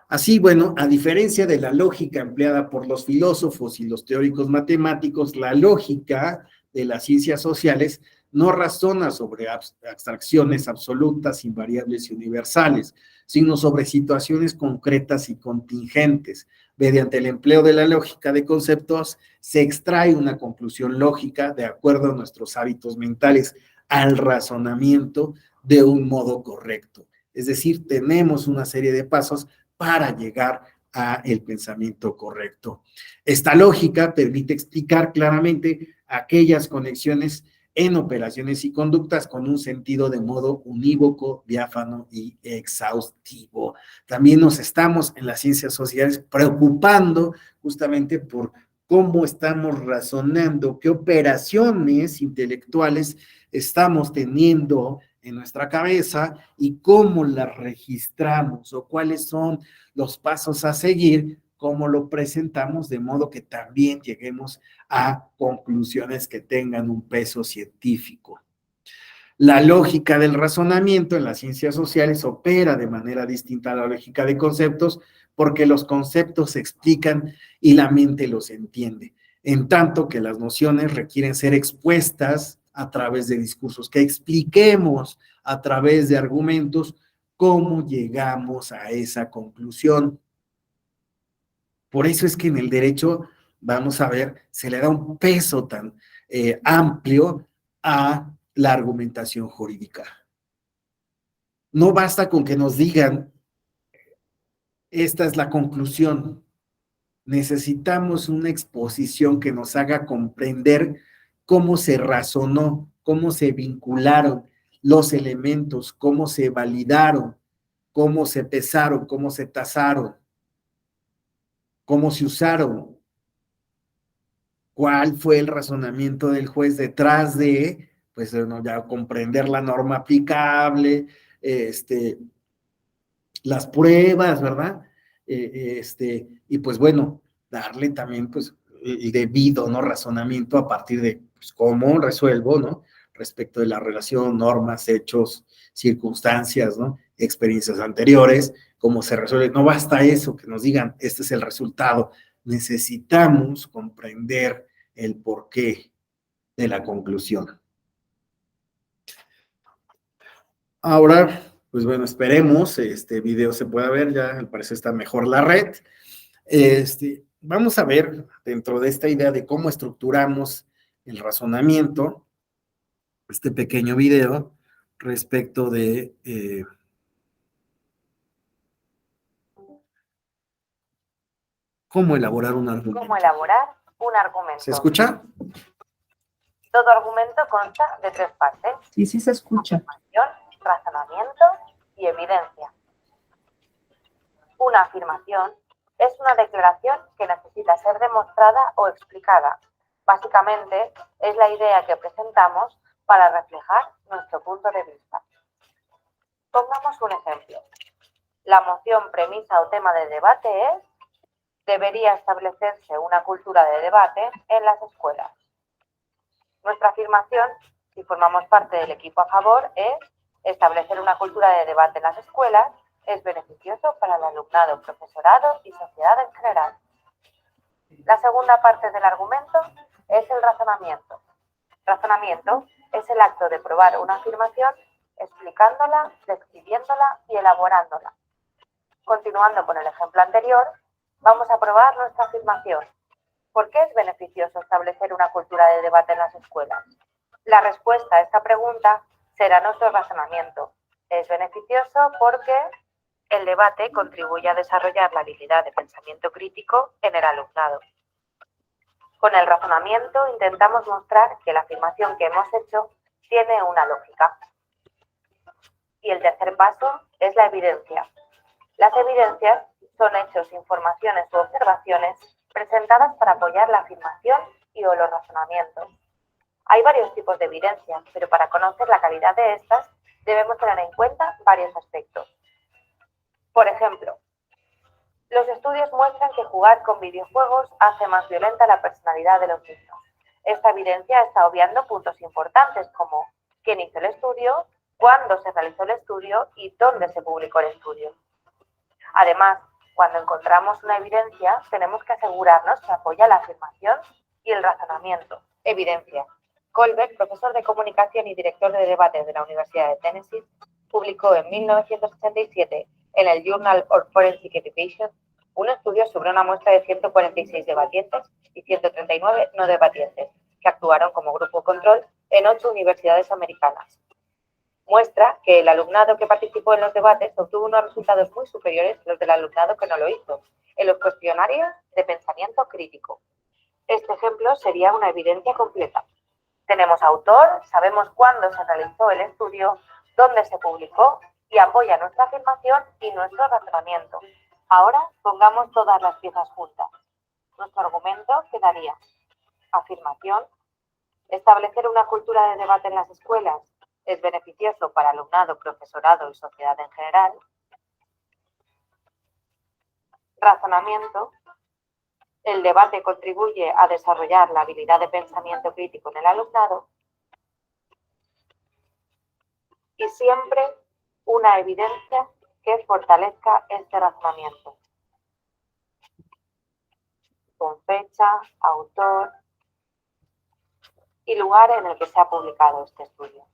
Así, bueno, a diferencia de la lógica empleada por los filósofos y los teóricos matemáticos, la lógica de las ciencias sociales no razona sobre abstracciones absolutas, invariables y universales, sino sobre situaciones concretas y contingentes. Mediante el empleo de la lógica de conceptos, se extrae una conclusión lógica de acuerdo a nuestros hábitos mentales, al razonamiento de un modo correcto. Es decir, tenemos una serie de pasos para llegar a el pensamiento correcto. Esta lógica permite explicar claramente aquellas conexiones en operaciones y conductas con un sentido de modo unívoco, diáfano y exhaustivo. También nos estamos en las ciencias sociales preocupando justamente por cómo estamos razonando, qué operaciones intelectuales estamos teniendo en nuestra cabeza y cómo las registramos o cuáles son los pasos a seguir, cómo lo presentamos, de modo que también lleguemos a conclusiones que tengan un peso científico. La lógica del razonamiento en las ciencias sociales opera de manera distinta a la lógica de conceptos porque los conceptos se explican y la mente los entiende, en tanto que las nociones requieren ser expuestas a través de discursos, que expliquemos a través de argumentos cómo llegamos a esa conclusión. Por eso es que en el derecho vamos a ver, se le da un peso tan amplio a la argumentación jurídica. No basta con que nos digan, esta es la conclusión. Necesitamos una exposición que nos haga comprender cómo se razonó, cómo se vincularon los elementos, cómo se validaron, cómo se pesaron, cómo se tasaron, cómo se usaron, cuál fue el razonamiento del juez detrás de, pues, ya comprender la norma aplicable, las pruebas, ¿verdad? Y pues bueno, darle también pues el debido, ¿no? Razonamiento a partir de pues, cómo resuelvo, ¿no? Respecto de la relación, normas, hechos, circunstancias, ¿no? Experiencias anteriores, cómo se resuelve. No basta eso, que nos digan, este es el resultado. Necesitamos comprender el porqué de la conclusión. Ahora, pues bueno, esperemos este video se pueda ver, ya al parecer está mejor la red. Vamos a ver dentro de esta idea de cómo estructuramos el razonamiento, este pequeño video respecto de cómo elaborar un argumento. ¿Cómo elaborar un argumento? ¿Se escucha? Todo argumento consta de 3 partes: Sí, sí se escucha. afirmación, razonamiento y evidencia. Una afirmación es una declaración que necesita ser demostrada o explicada. Básicamente, es la idea que presentamos para reflejar nuestro punto de vista. Pongamos un ejemplo. La moción, premisa o tema de debate es: debería establecerse una cultura de debate en las escuelas. Nuestra afirmación, si formamos parte del equipo a favor, es: establecer una cultura de debate en las escuelas es beneficioso para el alumnado, profesorado y sociedad en general. La segunda parte del argumento es el razonamiento. Razonamiento es el acto de probar una afirmación explicándola, describiéndola y elaborándola. Continuando con el ejemplo anterior, vamos a probar nuestra afirmación. ¿Por qué es beneficioso establecer una cultura de debate en las escuelas? La respuesta a esta pregunta será nuestro razonamiento. Es beneficioso porque el debate contribuye a desarrollar la habilidad de pensamiento crítico en el alumnado. Con el razonamiento intentamos mostrar que la afirmación que hemos hecho tiene una lógica. Y el tercer paso es la evidencia. Las evidencias son hechos, informaciones u observaciones presentadas para apoyar la afirmación y o los razonamientos. Hay varios tipos de evidencias, pero para conocer la calidad de estas debemos tener en cuenta varios aspectos. Por ejemplo, los estudios muestran que jugar con videojuegos hace más violenta la personalidad de los niños. Esta evidencia está obviando puntos importantes como quién hizo el estudio, cuándo se realizó el estudio y dónde se publicó el estudio. Además, cuando encontramos una evidencia, tenemos que asegurarnos que apoya la afirmación y el razonamiento. Evidencia. Colbeck, profesor de comunicación y director de debates de la Universidad de Tennessee, publicó en 1987 en el Journal of Forensic Education un estudio sobre una muestra de 146 debatientes y 139 no debatientes, que actuaron como grupo control en 8 universidades americanas. Muestra que el alumnado que participó en los debates obtuvo unos resultados muy superiores a los del alumnado que no lo hizo, en los cuestionarios de pensamiento crítico. Este ejemplo sería una evidencia completa. Tenemos autor, sabemos cuándo se realizó el estudio, dónde se publicó y apoya nuestra afirmación y nuestro razonamiento. Ahora pongamos todas las piezas juntas. Nuestro argumento quedaría: afirmación, establecer una cultura de debate en las escuelas es beneficioso para alumnado, profesorado y sociedad en general. Razonamiento, el debate contribuye a desarrollar la habilidad de pensamiento crítico en el alumnado. Y siempre una evidencia que fortalezca este razonamiento. Con fecha, autor y lugar en el que se ha publicado este estudio.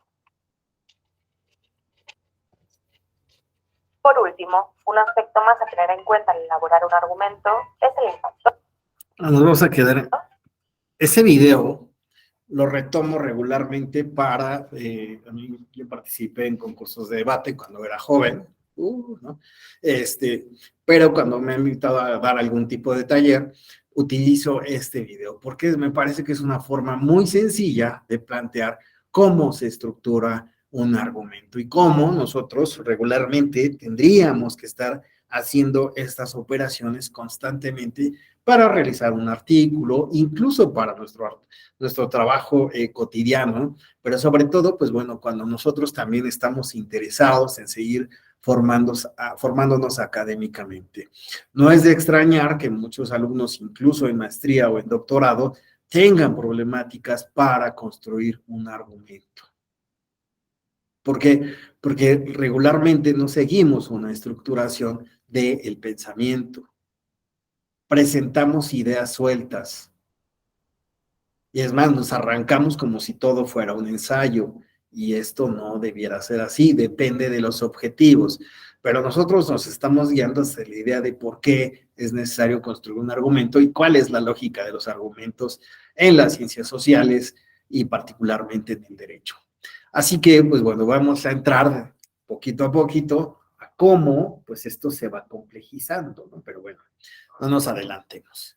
Por último, un aspecto más a tener en cuenta al elaborar un argumento es el impacto. Nos vamos a quedar. Ese video lo retomo regularmente para, a mí, yo participé en concursos de debate cuando era joven, ¿no? Pero cuando me han invitado a dar algún tipo de taller, utilizo este video, porque me parece que es una forma muy sencilla de plantear cómo se estructura un argumento y cómo nosotros regularmente tendríamos que estar haciendo estas operaciones constantemente para realizar un artículo, incluso para nuestro trabajo cotidiano, pero sobre todo, pues bueno, cuando nosotros también estamos interesados en seguir formándonos académicamente. No es de extrañar que muchos alumnos, incluso en maestría o en doctorado, tengan problemáticas para construir un argumento. ¿Por qué? Porque regularmente no seguimos una estructuración del pensamiento. Presentamos ideas sueltas. Y es más, nos arrancamos como si todo fuera un ensayo. Y esto no debiera ser así, depende de los objetivos. Pero nosotros nos estamos guiando hacia la idea de por qué es necesario construir un argumento y cuál es la lógica de los argumentos en las ciencias sociales y particularmente en el derecho. Así que, pues bueno, vamos a entrar poquito a poquito a cómo, pues esto se va complejizando, ¿no? Pero bueno, no nos adelantemos.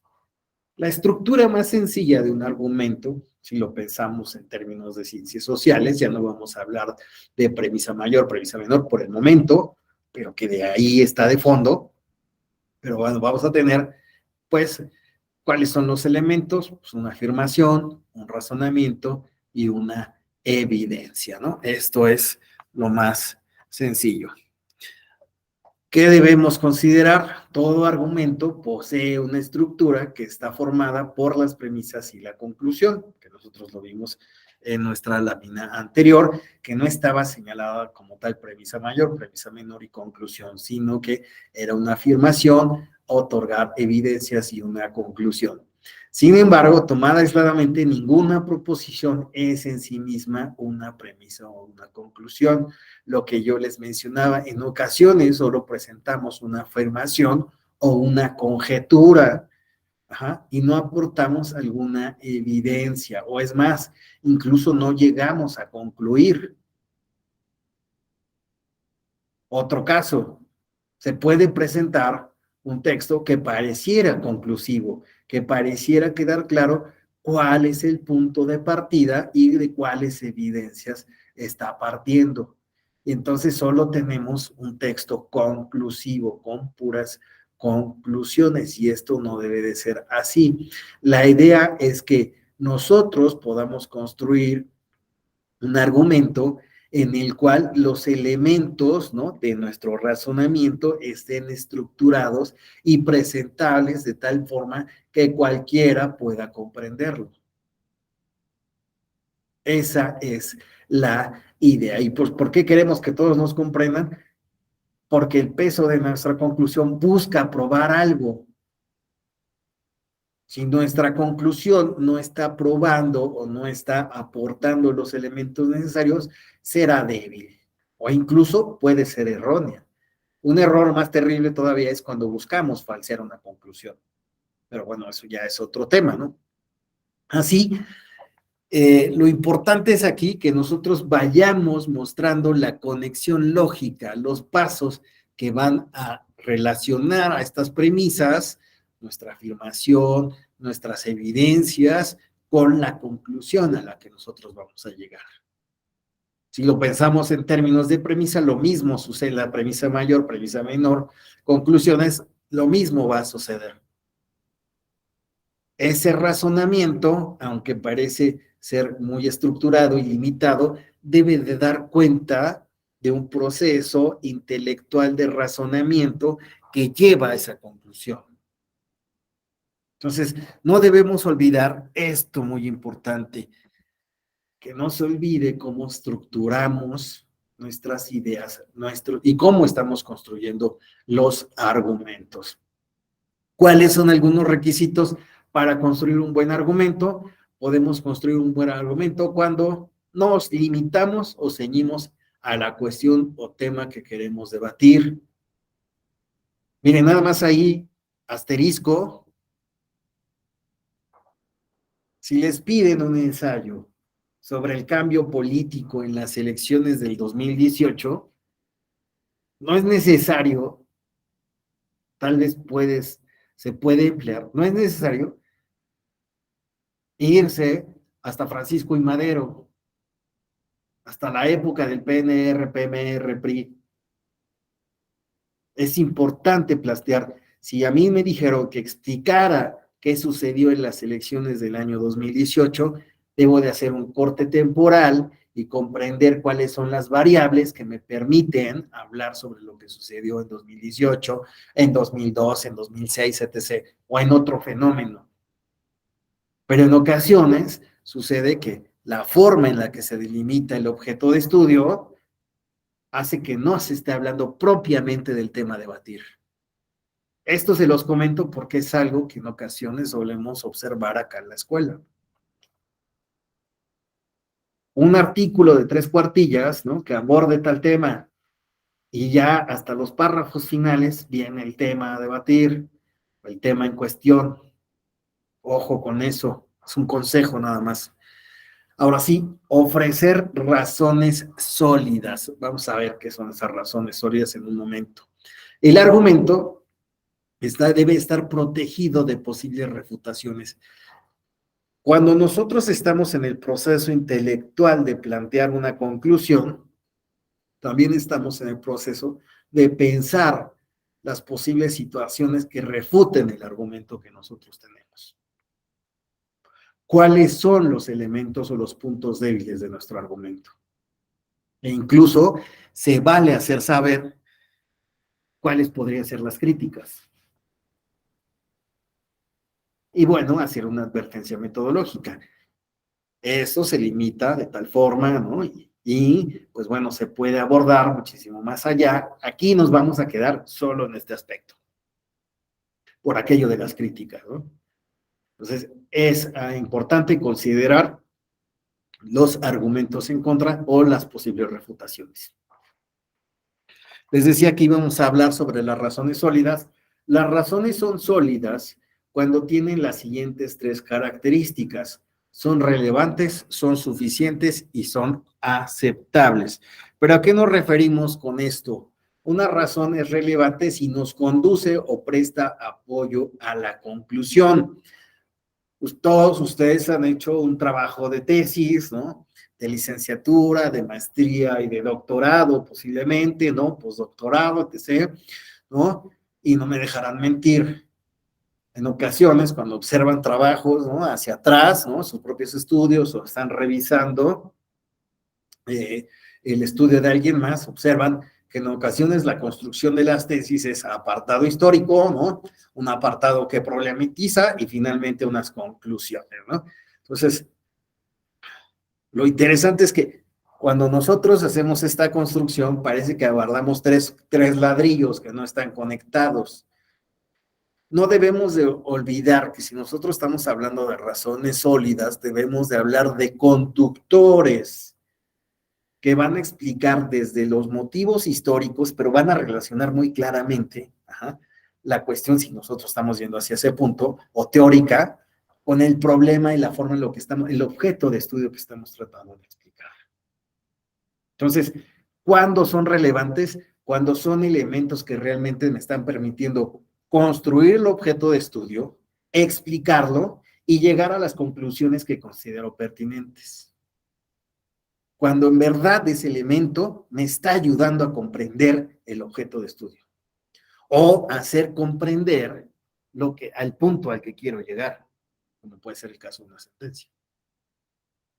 La estructura más sencilla de un argumento, si lo pensamos en términos de ciencias sociales, ya no vamos a hablar de premisa mayor, premisa menor por el momento, pero que de ahí está de fondo, pero bueno, vamos a tener, pues, ¿cuáles son los elementos? Pues una afirmación, un razonamiento y una evidencia, ¿no? Esto es lo más sencillo. ¿Qué debemos considerar? Todo argumento posee una estructura que está formada por las premisas y la conclusión, que nosotros lo vimos en nuestra lámina anterior, que no estaba señalada como tal premisa mayor, premisa menor y conclusión, sino que era una afirmación, otorgar evidencias y una conclusión. Sin embargo, tomada aisladamente, ninguna proposición es en sí misma una premisa o una conclusión. Lo que yo les mencionaba, en ocasiones solo presentamos una afirmación o una conjetura, y no aportamos alguna evidencia, o es más, incluso no llegamos a concluir. Otro caso, se puede presentar un texto que pareciera conclusivo, que pareciera quedar claro cuál es el punto de partida y de cuáles evidencias está partiendo. Y entonces solo tenemos un texto conclusivo, con puras conclusiones, y esto no debe de ser así. La idea es que nosotros podamos construir un argumento en el cual los elementos, ¿no?, de nuestro razonamiento estén estructurados y presentables de tal forma que cualquiera pueda comprenderlo. Esa es la idea. ¿Y pues por qué queremos que todos nos comprendan? Porque el peso de nuestra conclusión busca probar algo. Si nuestra conclusión no está probando o no está aportando los elementos necesarios, será débil o incluso puede ser errónea. Un error más terrible todavía es cuando buscamos falsear una conclusión. Pero bueno, eso ya es otro tema, ¿no? Así, lo importante es aquí que nosotros vayamos mostrando la conexión lógica, los pasos que van a relacionar a estas premisas, nuestra afirmación, nuestras evidencias, con la conclusión a la que nosotros vamos a llegar. Si lo pensamos en términos de premisa, lo mismo sucede en la premisa mayor, premisa menor, conclusiones, lo mismo va a suceder. Ese razonamiento, aunque parece ser muy estructurado y limitado, debe de dar cuenta de un proceso intelectual de razonamiento que lleva a esa conclusión. Entonces, no debemos olvidar esto muy importante, que no se olvide cómo estructuramos nuestras ideas y cómo estamos construyendo los argumentos. ¿Cuáles son algunos requisitos para construir un buen argumento? Podemos construir un buen argumento cuando nos limitamos o ceñimos a la cuestión o tema que queremos debatir. Miren, nada más ahí, asterisco, Si les piden un ensayo sobre el cambio político en las elecciones del 2018, no es necesario, tal vez se puede emplear, no es necesario irse hasta Francisco y Madero, hasta la época del PNR, PMR, PRI. Es importante plantear, si a mí me dijeron que explicara qué sucedió en las elecciones del año 2018, debo de hacer un corte temporal y comprender cuáles son las variables que me permiten hablar sobre lo que sucedió en 2018, en 2002, en 2006, etc., o en otro fenómeno. Pero en ocasiones sucede que la forma en la que se delimita el objeto de estudio hace que no se esté hablando propiamente del tema a debatir. Esto se los comento porque es algo que en ocasiones solemos observar acá en la escuela. Un artículo de 3 cuartillas, ¿no?, que aborde tal tema, y ya hasta los párrafos finales viene el tema a debatir, el tema en cuestión. Ojo con eso, es un consejo nada más. Ahora sí, ofrecer razones sólidas. Vamos a ver qué son esas razones sólidas en un momento. El argumento debe estar protegido de posibles refutaciones. Cuando nosotros estamos en el proceso intelectual de plantear una conclusión, también estamos en el proceso de pensar las posibles situaciones que refuten el argumento que nosotros tenemos. ¿Cuáles son los elementos o los puntos débiles de nuestro argumento? E incluso se vale hacer saber cuáles podrían ser las críticas. Y bueno, hacer una advertencia metodológica. Eso se limita de tal forma, ¿no? Y pues bueno, se puede abordar muchísimo más allá. Aquí nos vamos a quedar solo en este aspecto, por aquello de las críticas, ¿no? Entonces, es importante considerar los argumentos en contra o las posibles refutaciones. Les decía que íbamos a hablar sobre las razones sólidas. Las razones son sólidas cuando tienen las siguientes 3 características. Son relevantes, son suficientes y son aceptables. ¿Pero a qué nos referimos con esto? Una razón es relevante si nos conduce o presta apoyo a la conclusión. Pues todos ustedes han hecho un trabajo de tesis, ¿no?, de licenciatura, de maestría y de doctorado, posiblemente, ¿no?, postdoctorado, etc., ¿no? Y no me dejarán mentir. En ocasiones, cuando observan trabajos, ¿no?, hacia atrás, ¿no?, sus propios estudios, o están revisando el estudio de alguien más, observan que en ocasiones la construcción de las tesis es apartado histórico, ¿no?, un apartado que problematiza y finalmente unas conclusiones, ¿no? Entonces, lo interesante es que cuando nosotros hacemos esta construcción, parece que abordamos tres ladrillos que no están conectados. No debemos de olvidar que si nosotros estamos hablando de razones sólidas, debemos de hablar de conductores que van a explicar desde los motivos históricos, pero van a relacionar muy claramente la cuestión, si nosotros estamos yendo hacia ese punto, o teórica, con el problema y la forma en lo que estamos, el objeto de estudio que estamos tratando de explicar. Entonces, ¿cuándo son relevantes? Cuando son elementos que realmente me están permitiendo construir el objeto de estudio, explicarlo y llegar a las conclusiones que considero pertinentes. Cuando en verdad ese elemento me está ayudando a comprender el objeto de estudio o hacer comprender al punto al que quiero llegar, como puede ser el caso de una sentencia.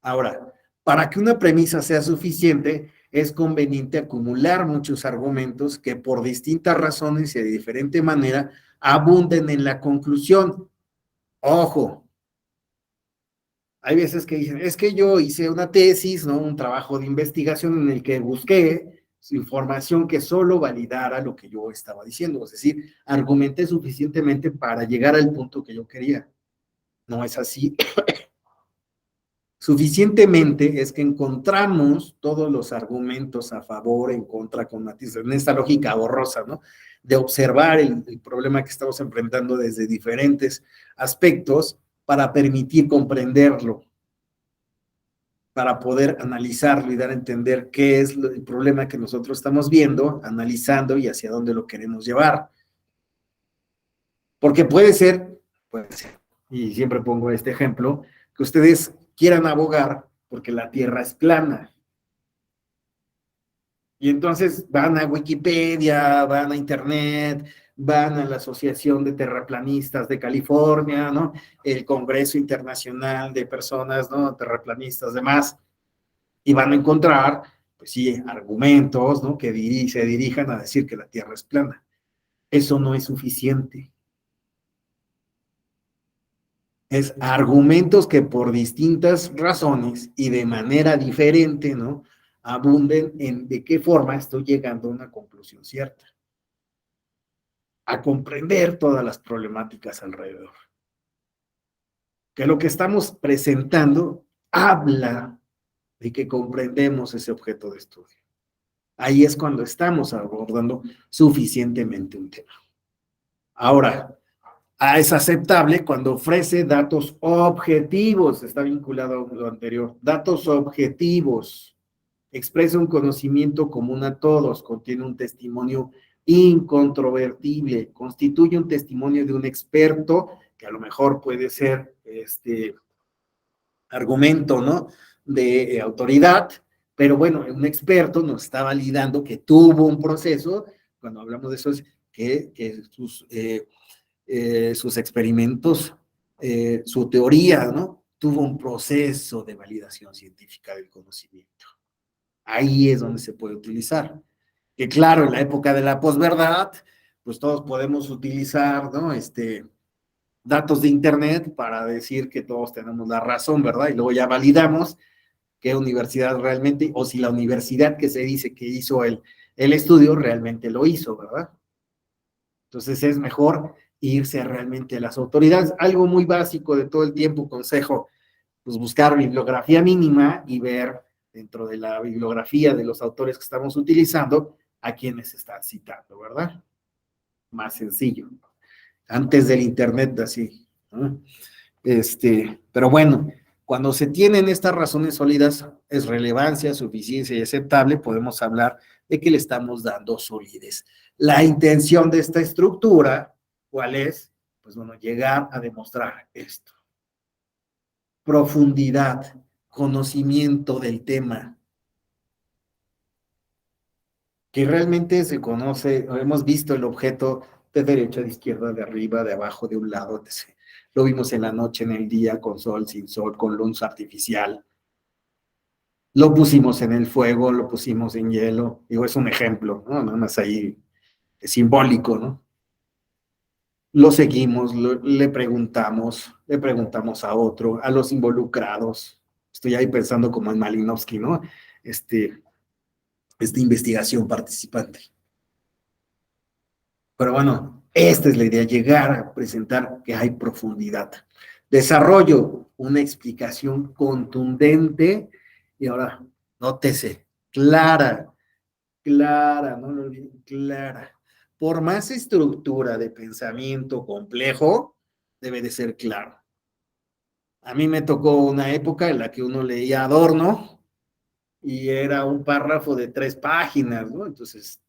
Ahora, para que una premisa sea suficiente, es conveniente acumular muchos argumentos que por distintas razones y de diferente manera abunden en la conclusión. Ojo, hay veces que dicen, es que yo hice una tesis, ¿no?, un trabajo de investigación en el que busqué información que solo validara lo que yo estaba diciendo, es decir, argumenté suficientemente para llegar al punto que yo quería. No es así. Suficientemente es que encontramos todos los argumentos a favor, en contra, con matices, en esta lógica borrosa, ¿no?, de observar el problema que estamos enfrentando desde diferentes aspectos para permitir comprenderlo, para poder analizarlo y dar a entender qué es el problema que nosotros estamos viendo, analizando y hacia dónde lo queremos llevar. Porque puede ser, y siempre pongo este ejemplo, que ustedes quieran abogar porque la Tierra es plana. Y entonces van a Wikipedia, van a Internet, van a la Asociación de Terraplanistas de California, ¿no? El Congreso Internacional de Personas, ¿no? Terraplanistas, demás, y van a encontrar, pues sí, argumentos, ¿no? Que se dirijan a decir que la Tierra es plana. Eso no es suficiente. Es argumentos que por distintas razones y de manera diferente, ¿no? Abunden en de qué forma estoy llegando a una conclusión cierta, a comprender todas las problemáticas alrededor. Que lo que estamos presentando habla de que comprendemos ese objeto de estudio. Ahí es cuando estamos abordando suficientemente un tema. Ahora, es aceptable cuando ofrece datos objetivos, está vinculado a lo anterior, datos objetivos. Expresa un conocimiento común a todos, contiene un testimonio incontrovertible, constituye un testimonio de un experto, que a lo mejor puede ser argumento, ¿no? De autoridad, pero bueno, un experto nos está validando que tuvo un proceso, cuando hablamos de eso es que sus experimentos, su teoría, ¿no? Tuvo un proceso de validación científica del conocimiento. Ahí es donde se puede utilizar. Que claro, en la época de la posverdad, pues todos podemos utilizar, ¿no? Datos de Internet para decir que todos tenemos la razón, ¿verdad? Y luego ya validamos qué universidad realmente, o si la universidad que se dice que hizo el estudio realmente lo hizo, ¿verdad? Entonces es mejor irse realmente a las autoridades. Algo muy básico de todo el tiempo, consejo, pues buscar bibliografía mínima y ver dentro de la bibliografía de los autores que estamos utilizando a quienes están citando, ¿verdad? Más sencillo. Antes del Internet, así, ¿no? Pero bueno, cuando se tienen estas razones sólidas, es relevancia, suficiencia y aceptable, podemos hablar de que le estamos dando solidez. La intención de esta estructura, ¿cuál es? Pues bueno, llegar a demostrar esto. Profundidad, conocimiento del tema, que realmente se conoce, hemos visto el objeto de derecha, de izquierda, de arriba, de abajo, de un lado, lo vimos en la noche, en el día, con sol, sin sol, con luz artificial, lo pusimos en el fuego, lo pusimos en hielo, digo, es un ejemplo, ¿no? Nada más ahí, es simbólico, ¿no? Lo seguimos, le preguntamos a otro, a los involucrados, estoy ahí pensando como en Malinowski, ¿no? Esta investigación participante. Pero bueno, esta es la idea, llegar a presentar que hay profundidad. Desarrollo, una explicación contundente, y ahora, nótese, clara, no lo olviden, clara. Por más estructura de pensamiento complejo, debe de ser claro. A mí me tocó una época en la que uno leía Adorno y era un párrafo de 3 páginas, ¿no? Entonces,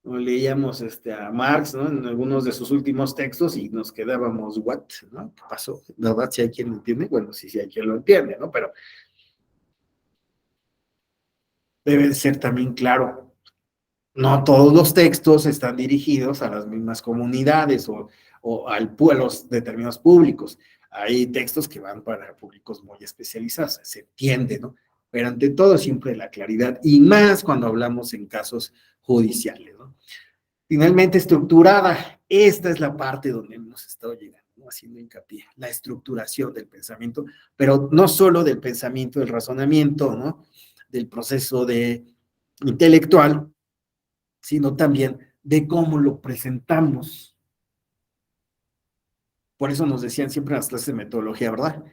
leíamos a Marx, ¿no? En algunos de sus últimos textos y nos quedábamos, ¿what? ¿No? ¿Qué pasó? ¿Verdad? Si hay quien lo entiende, bueno, sí hay quien lo entiende, ¿no? Pero debe de ser también claro. No todos los textos están dirigidos a las mismas comunidades o a los determinados públicos. Hay textos que van para públicos muy especializados, se entiende, ¿no? Pero ante todo siempre la claridad, y más cuando hablamos en casos judiciales, ¿no? Finalmente, estructurada. Esta es la parte donde hemos estado llegando, ¿no? Haciendo hincapié, la estructuración del pensamiento, pero no solo del pensamiento, del razonamiento, ¿no? Del proceso intelectual, sino también de cómo lo presentamos. Por eso nos decían siempre en las clases de metodología, ¿verdad?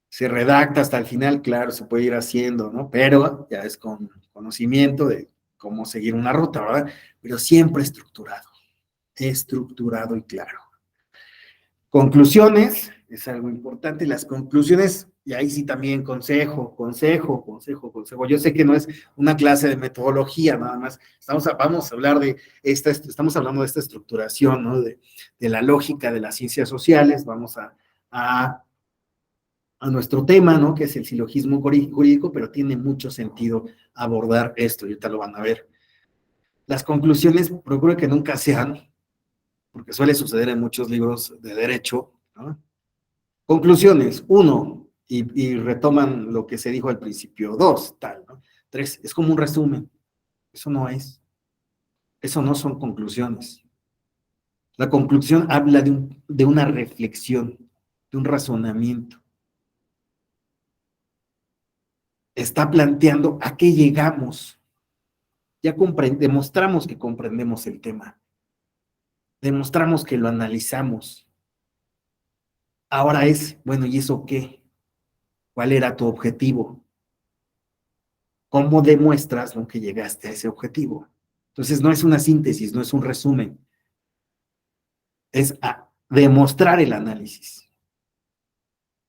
Se redacta hasta el final, claro, se puede ir haciendo, ¿no? Pero ya es con conocimiento de cómo seguir una ruta, ¿verdad? Pero siempre estructurado y claro. Conclusiones, es algo importante, las conclusiones, y ahí sí también consejo. Yo sé que no es una clase de metodología, nada más, vamos a hablar de estamos hablando de esta estructuración, ¿no? De la lógica de las ciencias sociales, vamos a nuestro tema, ¿no? Que es el silogismo jurídico, pero tiene mucho sentido abordar esto, y ahorita lo van a ver. Las conclusiones, procuro que nunca sean, porque suele suceder en muchos libros de derecho, ¿no? Conclusiones, 1, y retoman lo que se dijo al principio, 2, tal, ¿no? 3, es como un resumen. Eso no es. Eso no son conclusiones. La conclusión habla de una reflexión, de un razonamiento. Está planteando a qué llegamos. Ya demostramos que comprendemos el tema. Demostramos que lo analizamos. Ahora es, bueno, ¿y eso qué? ¿Cuál era tu objetivo? ¿Cómo demuestras lo que llegaste a ese objetivo? Entonces no es una síntesis, no es un resumen. Es a demostrar el análisis.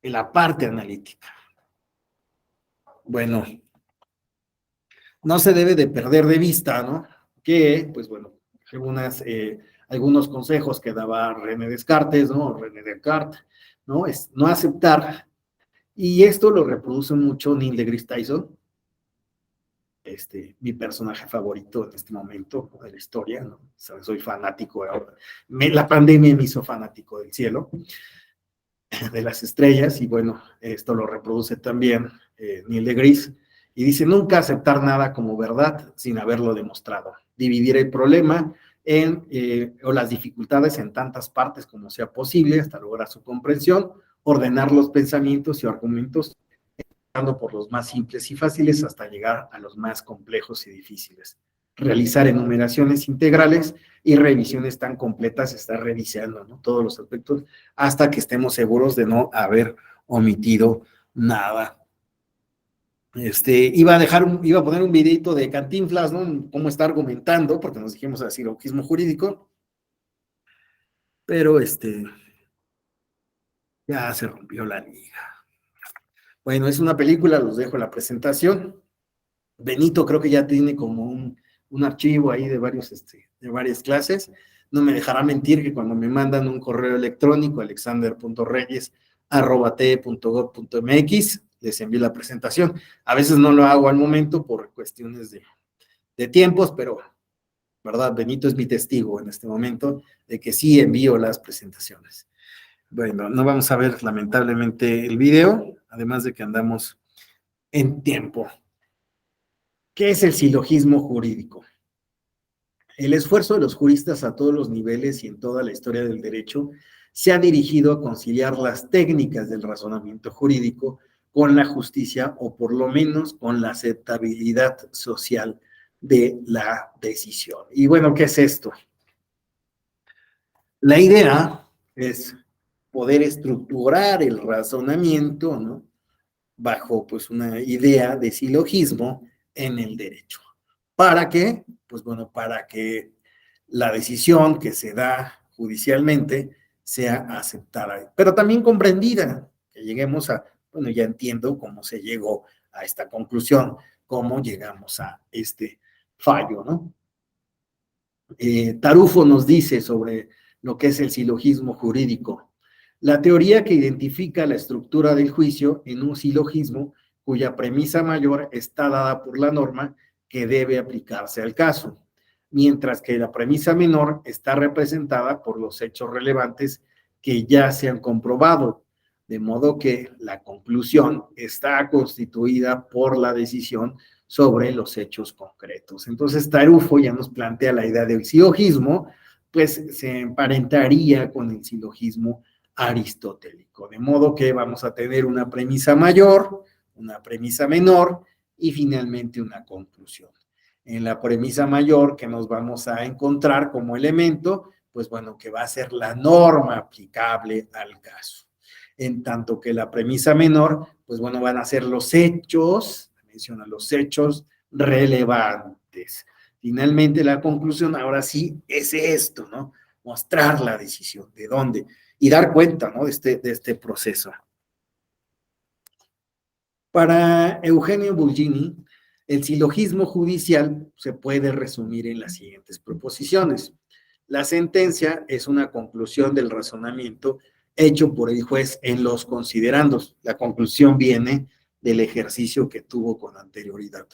La parte analítica. Bueno, no se debe de perder de vista, ¿no? Que, pues bueno, algunos consejos que daba René Descartes, ¿no? René Descartes, ¿no? Es no aceptar, y esto lo reproduce mucho Neil deGrasse Tyson, mi personaje favorito en este momento de la historia, ¿no? Soy fanático, la pandemia me hizo fanático del cielo, de las estrellas, y bueno, esto lo reproduce también Neil deGrasse, y dice, nunca aceptar nada como verdad sin haberlo demostrado, dividir el problema o las dificultades en tantas partes como sea posible hasta lograr su comprensión, ordenar los pensamientos y argumentos, empezando por los más simples y fáciles hasta llegar a los más complejos y difíciles. Realizar enumeraciones integrales y revisiones tan completas, estar revisando, ¿no? Todos los aspectos hasta que estemos seguros de no haber omitido nada. Iba a poner un videito de Cantinflas, ¿no? Cómo está argumentando, porque nos dijimos así, silogismo jurídico, pero ya se rompió la liga. Bueno, es una película, los dejo en la presentación. Benito creo que ya tiene como un archivo ahí de varias clases. No me dejará mentir que cuando me mandan un correo electrónico, alexander.reyes@te.gov.mx, les envío la presentación. A veces no lo hago al momento por cuestiones de tiempos, pero, ¿verdad? Benito es mi testigo en este momento de que sí envío las presentaciones. Bueno, no vamos a ver lamentablemente el video, además de que andamos en tiempo. ¿Qué es el silogismo jurídico? El esfuerzo de los juristas a todos los niveles y en toda la historia del derecho se ha dirigido a conciliar las técnicas del razonamiento jurídico con la justicia o por lo menos con la aceptabilidad social de la decisión. Y bueno, ¿qué es esto? La idea es poder estructurar el razonamiento, ¿no? Bajo pues una idea de silogismo en el derecho. ¿Para qué? Pues bueno, para que la decisión que se da judicialmente sea aceptada, pero también comprendida, que lleguemos a, bueno, ya entiendo cómo se llegó a esta conclusión, cómo llegamos a este fallo, ¿no? Tarufo nos dice sobre lo que es el silogismo jurídico. La teoría que identifica la estructura del juicio en un silogismo cuya premisa mayor está dada por la norma que debe aplicarse al caso, mientras que la premisa menor está representada por los hechos relevantes que ya se han comprobado, de modo que la conclusión está constituida por la decisión sobre los hechos concretos. Entonces, Tarufo ya nos plantea la idea del silogismo, pues se emparentaría con el silogismo aristotélico, de modo que vamos a tener una premisa mayor, una premisa menor y finalmente una conclusión. En la premisa mayor que nos vamos a encontrar como elemento, pues bueno, que va a ser la norma aplicable al caso. En tanto que la premisa menor, pues bueno, van a ser los hechos, menciona los hechos relevantes. Finalmente la conclusión ahora sí es esto, ¿no? Mostrar la decisión, de dónde. y dar cuenta, ¿no?, de este proceso. Para Eugenio Bulgini, el silogismo judicial se puede resumir en las siguientes proposiciones. La sentencia es una conclusión del razonamiento hecho por el juez en los considerandos. La conclusión viene del ejercicio que tuvo con anterioridad.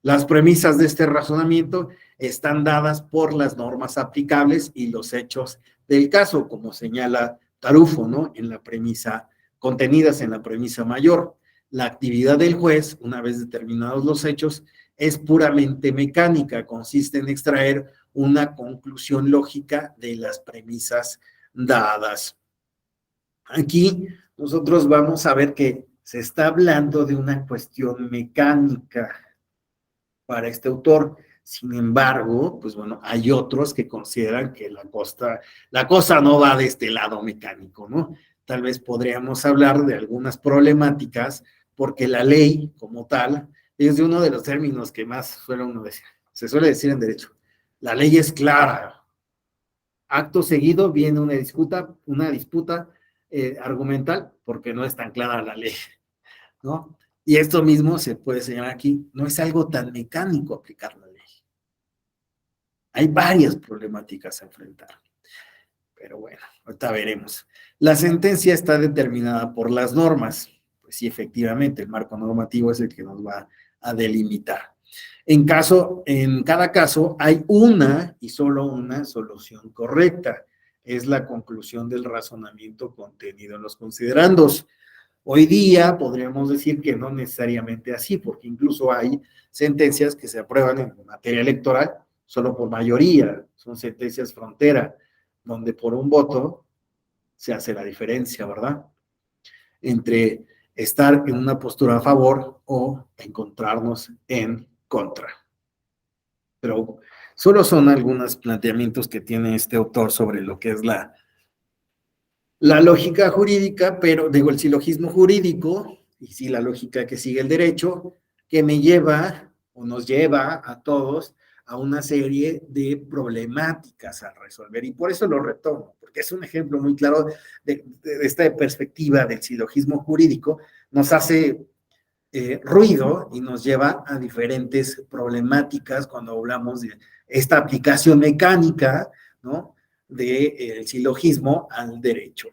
Las premisas de este razonamiento están dadas por las normas aplicables y los hechos del caso, como señala Tarufo, ¿no?, en la premisa, contenidas en la premisa mayor. La actividad del juez, una vez determinados los hechos, es puramente mecánica, consiste en extraer una conclusión lógica de las premisas dadas. Aquí nosotros vamos a ver que se está hablando de una cuestión mecánica para este autor. Sin embargo, pues bueno, hay otros que consideran que la cosa no va de este lado mecánico, ¿no? Tal vez podríamos hablar de algunas problemáticas, porque la ley como tal es de uno de los términos que más se suele decir en derecho. La ley es clara. Acto seguido viene una disputa argumental, porque no es tan clara la ley, ¿no? Y esto mismo se puede señalar aquí, no es algo tan mecánico aplicar la ley. Hay varias problemáticas a enfrentar. Pero bueno, ahorita veremos. La sentencia está determinada por las normas. Pues sí, efectivamente, el marco normativo es el que nos va a delimitar. En cada caso hay una y solo una solución correcta. Es la conclusión del razonamiento contenido en los considerandos. Hoy día podríamos decir que no necesariamente así, porque incluso hay sentencias que se aprueban en materia electoral solo por mayoría, son sentencias frontera, donde por un voto se hace la diferencia, ¿verdad?, entre estar en una postura a favor o encontrarnos en contra. Pero solo son algunos planteamientos que tiene este autor sobre lo que es la lógica jurídica, pero digo el silogismo jurídico, y sí la lógica que sigue el derecho, que me lleva o nos lleva a todos a una serie de problemáticas a resolver, y por eso lo retomo, porque es un ejemplo muy claro de esta perspectiva del silogismo jurídico. Nos hace ruido y nos lleva a diferentes problemáticas cuando hablamos de esta aplicación mecánica, ¿no?, del silogismo al derecho.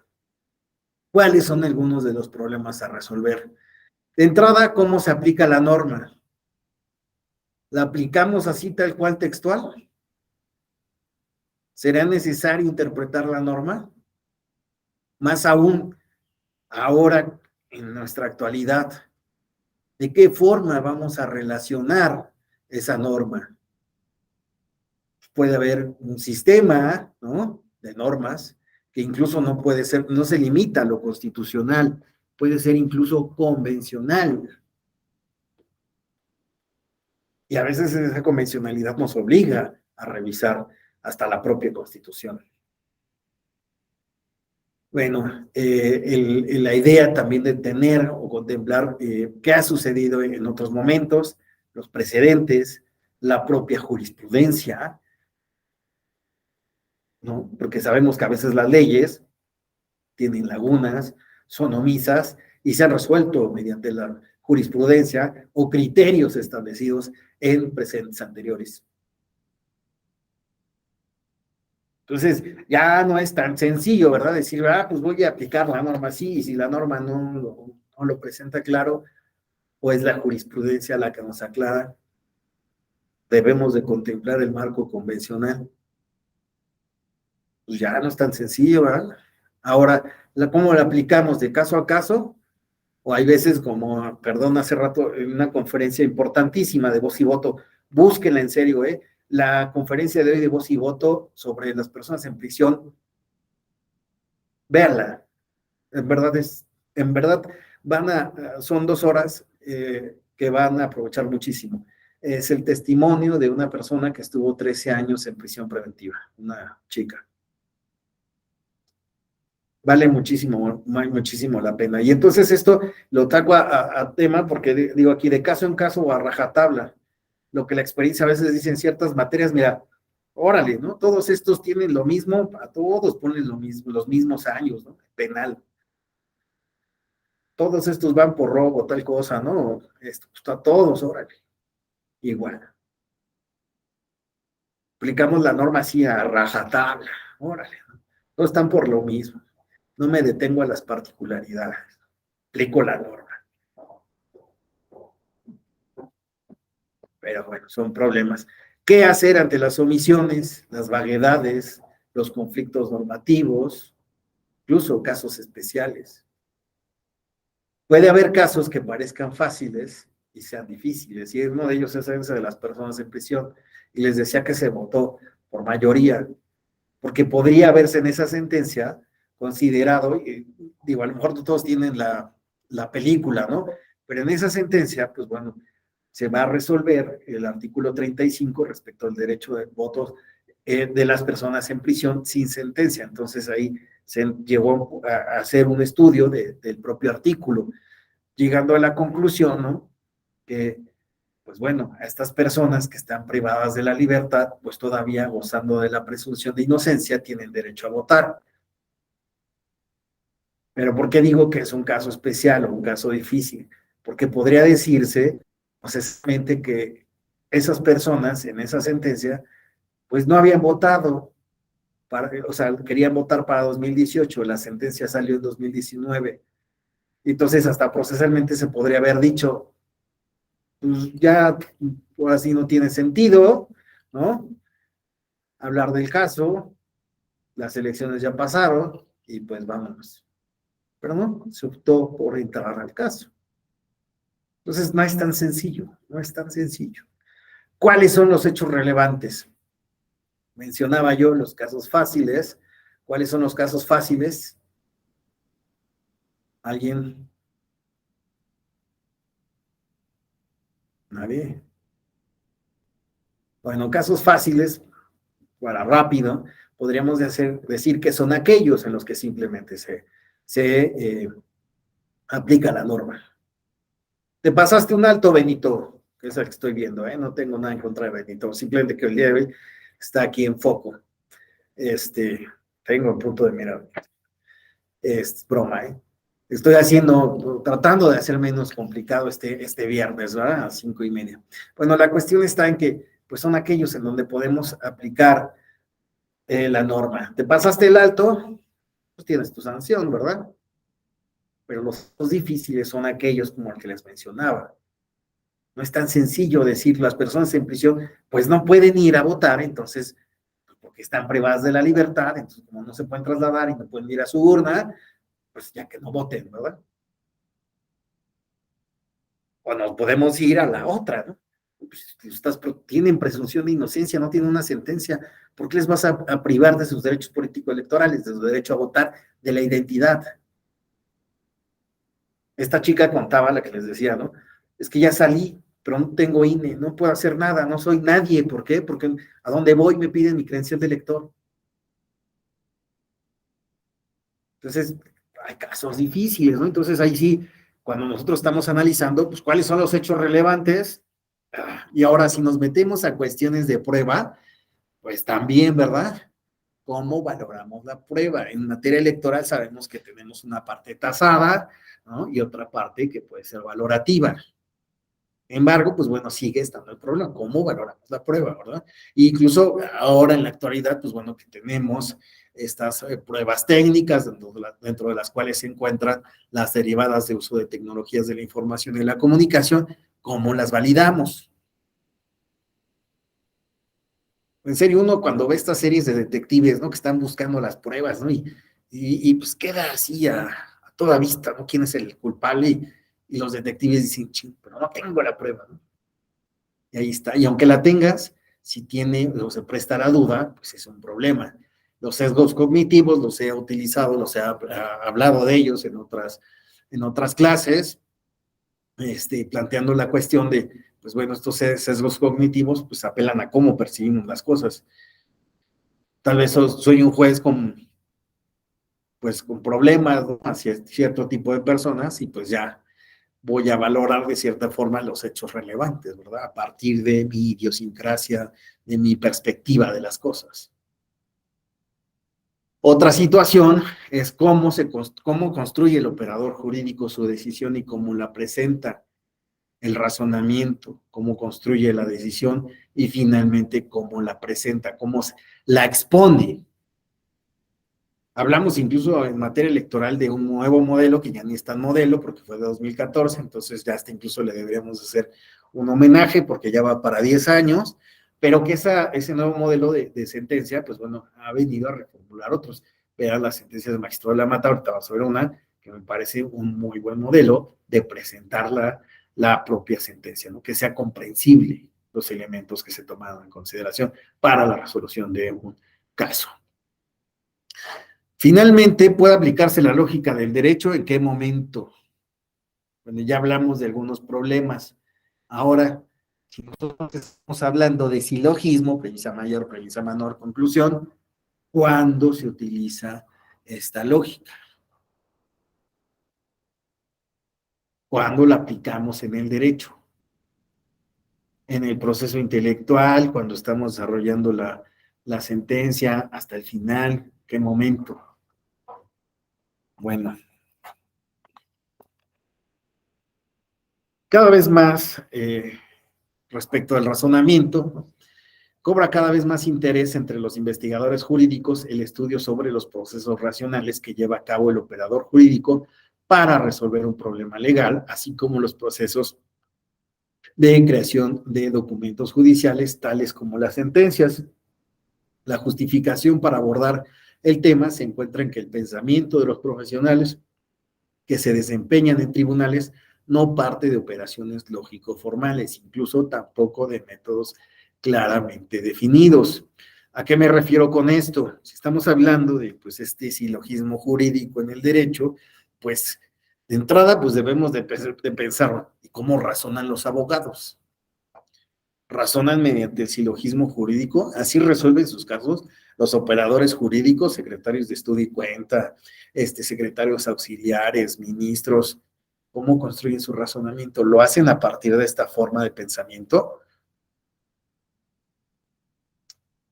¿Cuáles son algunos de los problemas a resolver? De entrada, ¿cómo se aplica la norma? ¿La aplicamos así tal cual textual? ¿Será necesario interpretar la norma? Más aún, ahora en nuestra actualidad, ¿de qué forma vamos a relacionar esa norma? Puede haber un sistema, ¿no?, de normas que incluso no puede ser, no se limita a lo constitucional, puede ser incluso convencional. Y a veces esa convencionalidad nos obliga a revisar hasta la propia Constitución. Bueno, la idea también de tener o contemplar qué ha sucedido en otros momentos, los precedentes, la propia jurisprudencia, ¿no? Porque sabemos que a veces las leyes tienen lagunas, son omisas y se han resuelto mediante la jurisprudencia o criterios establecidos en precedentes anteriores. Entonces, ya no es tan sencillo, ¿verdad?, decir, pues voy a aplicar la norma así, y si la norma no lo presenta claro, o es la jurisprudencia la que nos aclara, debemos de contemplar el marco convencional. Pues ya no es tan sencillo, ¿verdad? Ahora, ¿cómo la aplicamos? ¿De caso a caso? O hay veces como, perdón, hace rato, en una conferencia importantísima de Voz y Voto, búsquenla en serio, la conferencia de hoy de Voz y Voto sobre las personas en prisión, véanla, en verdad son 2 horas que van a aprovechar muchísimo. Es el testimonio de una persona que estuvo 13 años en prisión preventiva, una chica. Vale muchísimo la pena. Y entonces esto lo taco a tema porque digo aquí de caso en caso o a rajatabla, lo que la experiencia a veces dice en ciertas materias. Mira, órale, ¿no? Todos estos tienen lo mismo, a todos ponen lo mismo, los mismos años, ¿no? Penal. Todos estos van por robo, tal cosa, ¿no? Esto, pues, a todos, órale. Igual. Aplicamos la norma así a rajatabla, órale, ¿no? Todos están por lo mismo. No me detengo a las particularidades. Aplico la norma. Pero bueno, son problemas. ¿Qué hacer ante las omisiones, las vaguedades, los conflictos normativos, incluso casos especiales? Puede haber casos que parezcan fáciles y sean difíciles, y uno de ellos es ese de las personas en prisión, y les decía que se votó por mayoría, porque podría haberse en esa sentencia considerado, y digo, a lo mejor todos tienen la película, ¿no? Pero en esa sentencia, pues bueno, se va a resolver el artículo 35 respecto al derecho de voto de las personas en prisión sin sentencia. Entonces ahí se llevó a hacer un estudio del propio artículo, llegando a la conclusión, ¿no? Que, pues bueno, a estas personas que están privadas de la libertad, pues todavía gozando de la presunción de inocencia, tienen derecho a votar. Pero ¿por qué digo que es un caso especial o un caso difícil? Porque podría decirse, precisamente, que esas personas en esa sentencia, pues no habían votado, o sea, querían votar para 2018, la sentencia salió en 2019. Entonces, hasta procesalmente se podría haber dicho, pues ya, por así no tiene sentido, ¿no? Hablar del caso, las elecciones ya pasaron, y pues vámonos. Pero no, se optó por entrar al caso. Entonces, no es tan sencillo, no es tan sencillo. ¿Cuáles son los hechos relevantes? Mencionaba yo los casos fáciles. ¿Cuáles son los casos fáciles? ¿Alguien? ¿Nadie? Bueno, casos fáciles, para rápido, podríamos decir que son aquellos en los que simplemente se aplica la norma. Te pasaste un alto, Benito, que es el que estoy viendo, ¿eh? No tengo nada en contra de Benito, simplemente que el día de hoy está aquí en foco. Tengo un punto de mira. Es broma, ¿eh? Estoy tratando de hacer menos complicado este viernes, ¿verdad? A 5:30. Bueno, la cuestión está en que, pues son aquellos en donde podemos aplicar la norma. Te pasaste el alto, pues tienes tu sanción, ¿verdad? Pero los difíciles son aquellos como el que les mencionaba. No es tan sencillo decir, las personas en prisión, pues no pueden ir a votar, entonces, porque están privadas de la libertad, entonces como no se pueden trasladar y no pueden ir a su urna, pues ya que no voten, ¿verdad? O nos podemos ir a la otra, ¿no? Pues, tienen presunción de inocencia, no tienen una sentencia, ¿por qué les vas a privar de sus derechos político-electorales, de su derecho a votar, de la identidad? Esta chica contaba, la que les decía, ¿no? Es que ya salí, pero no tengo INE, no puedo hacer nada, no soy nadie. ¿Por qué? Porque a donde voy me piden mi credencial de elector. Entonces, hay casos difíciles, ¿no? Entonces, ahí sí, cuando nosotros estamos analizando, pues, ¿cuáles son los hechos relevantes? Y ahora, si nos metemos a cuestiones de prueba, pues también, ¿verdad? ¿Cómo valoramos la prueba? En materia electoral sabemos que tenemos una parte tasada, ¿no? Y otra parte que puede ser valorativa. Sin embargo, pues bueno, sigue estando el problema, ¿cómo valoramos la prueba, verdad? E incluso ahora en la actualidad, pues bueno, que tenemos estas pruebas técnicas dentro de las cuales se encuentran las derivadas de uso de tecnologías de la información y la comunicación, ¿cómo las validamos? En serio, uno cuando ve estas series de detectives, ¿no? Que están buscando las pruebas, ¿no? Y pues queda así a toda vista, ¿no? ¿Quién es el culpable? Y los detectives dicen, ching, pero no tengo la prueba, ¿no? Y ahí está. Y aunque la tengas, si tiene o se presta la duda, pues es un problema. Los sesgos cognitivos los he utilizado, los he hablado de ellos en otras clases, planteando la cuestión de, pues bueno, estos sesgos cognitivos pues apelan a cómo percibimos las cosas. Tal vez soy un juez con problemas, ¿no? Hacia cierto tipo de personas y pues ya voy a valorar de cierta forma los hechos relevantes, ¿verdad? A partir de mi idiosincrasia, de mi perspectiva de las cosas. Otra situación es cómo construye el operador jurídico su decisión y cómo la presenta, el razonamiento, cómo construye la decisión y finalmente cómo la presenta, cómo la expone. Hablamos incluso en materia electoral de un nuevo modelo que ya ni es tan modelo porque fue de 2014, entonces ya hasta incluso le deberíamos hacer un homenaje porque ya va para 10 años, pero que ese nuevo modelo de sentencia, pues bueno, ha venido a reformular otros. Vean las sentencias de Magistrado de la Mata, ahorita vamos a ver una que me parece un muy buen modelo de presentar la propia sentencia, ¿no? Que sea comprensible los elementos que se tomaron en consideración para la resolución de un caso. Finalmente, puede aplicarse la lógica del derecho. ¿En qué momento? Bueno, ya hablamos de algunos problemas. Ahora, si nosotros estamos hablando de silogismo, premisa mayor, premisa menor, conclusión, ¿cuándo se utiliza esta lógica? ¿Cuándo la aplicamos en el derecho? En el proceso intelectual, cuando estamos desarrollando la sentencia hasta el final, ¿qué momento? Bueno, cada vez más respecto al razonamiento, cobra cada vez más interés entre los investigadores jurídicos el estudio sobre los procesos racionales que lleva a cabo el operador jurídico para resolver un problema legal, así como los procesos de creación de documentos judiciales, tales como las sentencias. La justificación para abordar el tema se encuentra en que el pensamiento de los profesionales que se desempeñan en tribunales no parte de operaciones lógico-formales, incluso tampoco de métodos claramente definidos. ¿A qué me refiero con esto? Si estamos hablando de pues, este silogismo jurídico en el derecho, pues de entrada pues debemos de pensar cómo razonan los abogados. Razonan mediante el silogismo jurídico, así resuelven sus casos los operadores jurídicos, secretarios de estudio y cuenta, secretarios auxiliares, ministros. ¿Cómo construyen su razonamiento? ¿Lo hacen a partir de esta forma de pensamiento?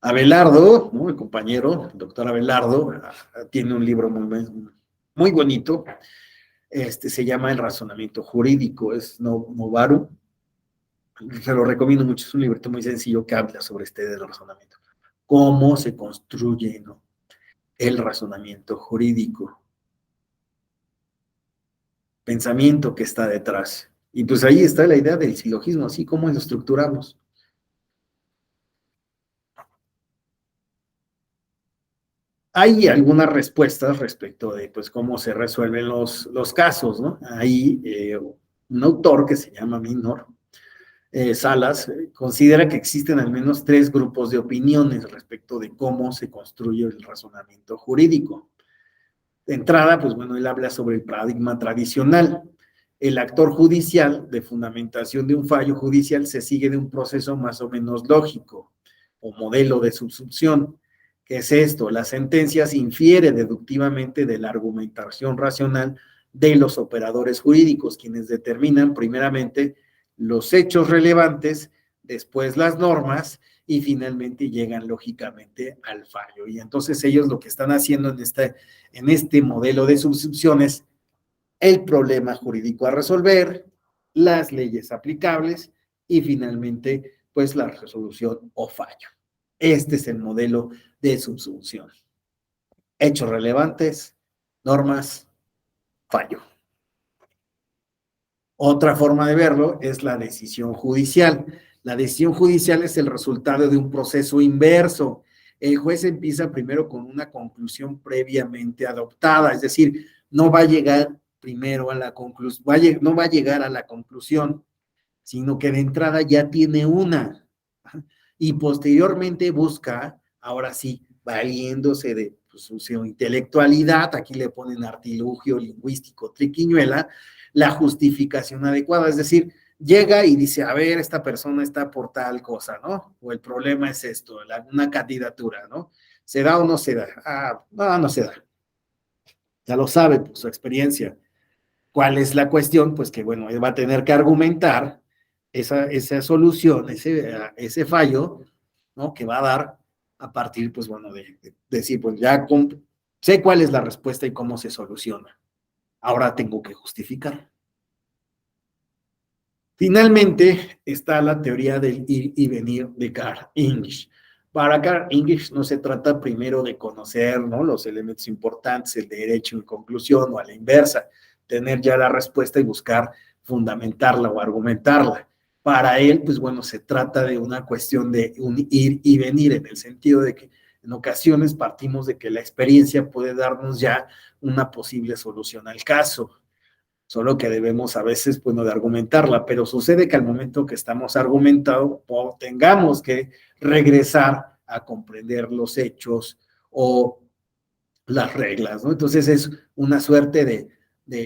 Abelardo, ¿no? El compañero, el doctor Abelardo, tiene un libro muy bonito, se llama El razonamiento jurídico, es Novaru. Se lo recomiendo mucho, es un librito muy sencillo que habla sobre del razonamiento. Cómo se construye, ¿no?, el razonamiento jurídico. Pensamiento que está detrás. Y pues ahí está la idea del silogismo, así como lo estructuramos. Hay algunas respuestas respecto de pues cómo se resuelven los casos, ¿no? Hay un autor que se llama Minor, Salas, considera que existen al menos 3 grupos de opiniones respecto de cómo se construye el razonamiento jurídico. De entrada, pues bueno, él habla sobre el paradigma tradicional. El actor judicial de fundamentación de un fallo judicial se sigue de un proceso más o menos lógico o modelo de subsunción. ¿Qué es esto? La sentencia se infiere deductivamente de la argumentación racional de los operadores jurídicos, quienes determinan primeramente los hechos relevantes, después las normas y finalmente llegan lógicamente al fallo. Y entonces ellos lo que están haciendo en este modelo de subsunción es el problema jurídico a resolver, las leyes aplicables y finalmente pues la resolución o fallo. Este es el modelo de subsunción. Hechos relevantes, normas, fallo. Otra forma de verlo es la decisión judicial. La decisión judicial es el resultado de un proceso inverso. El juez empieza primero con una conclusión previamente adoptada, es decir, no va a llegar primero a la conclusión, no va a llegar a la conclusión, sino que de entrada ya tiene una, y posteriormente busca, ahora sí, valiéndose de su intelectualidad, aquí le ponen artilugio lingüístico, triquiñuela, la justificación adecuada, es decir, llega y dice, a ver, esta persona está por tal cosa, ¿no? O el problema es esto, una candidatura, ¿no? ¿Se da o no se da? No se da. Ya lo sabe por su experiencia. ¿Cuál es la cuestión? Pues que, bueno, él va a tener que argumentar esa solución, ese fallo, ¿no? Que va a dar a partir, pues, bueno, de decir, pues ya sé cuál es la respuesta y cómo se soluciona. Ahora tengo que justificar. Finalmente está la teoría del ir y venir de Carl English. Para Carl English no se trata primero de conocer, ¿no?, los elementos importantes, el derecho en conclusión o a la inversa, tener ya la respuesta y buscar fundamentarla o argumentarla. Para él, pues bueno, se trata de una cuestión de un ir y venir, en el sentido de que en ocasiones partimos de que la experiencia puede darnos ya una posible solución al caso, solo que debemos a veces, bueno, de argumentarla, pero sucede que al momento que estamos argumentando, tengamos que regresar a comprender los hechos o las reglas, ¿no? Entonces es una suerte de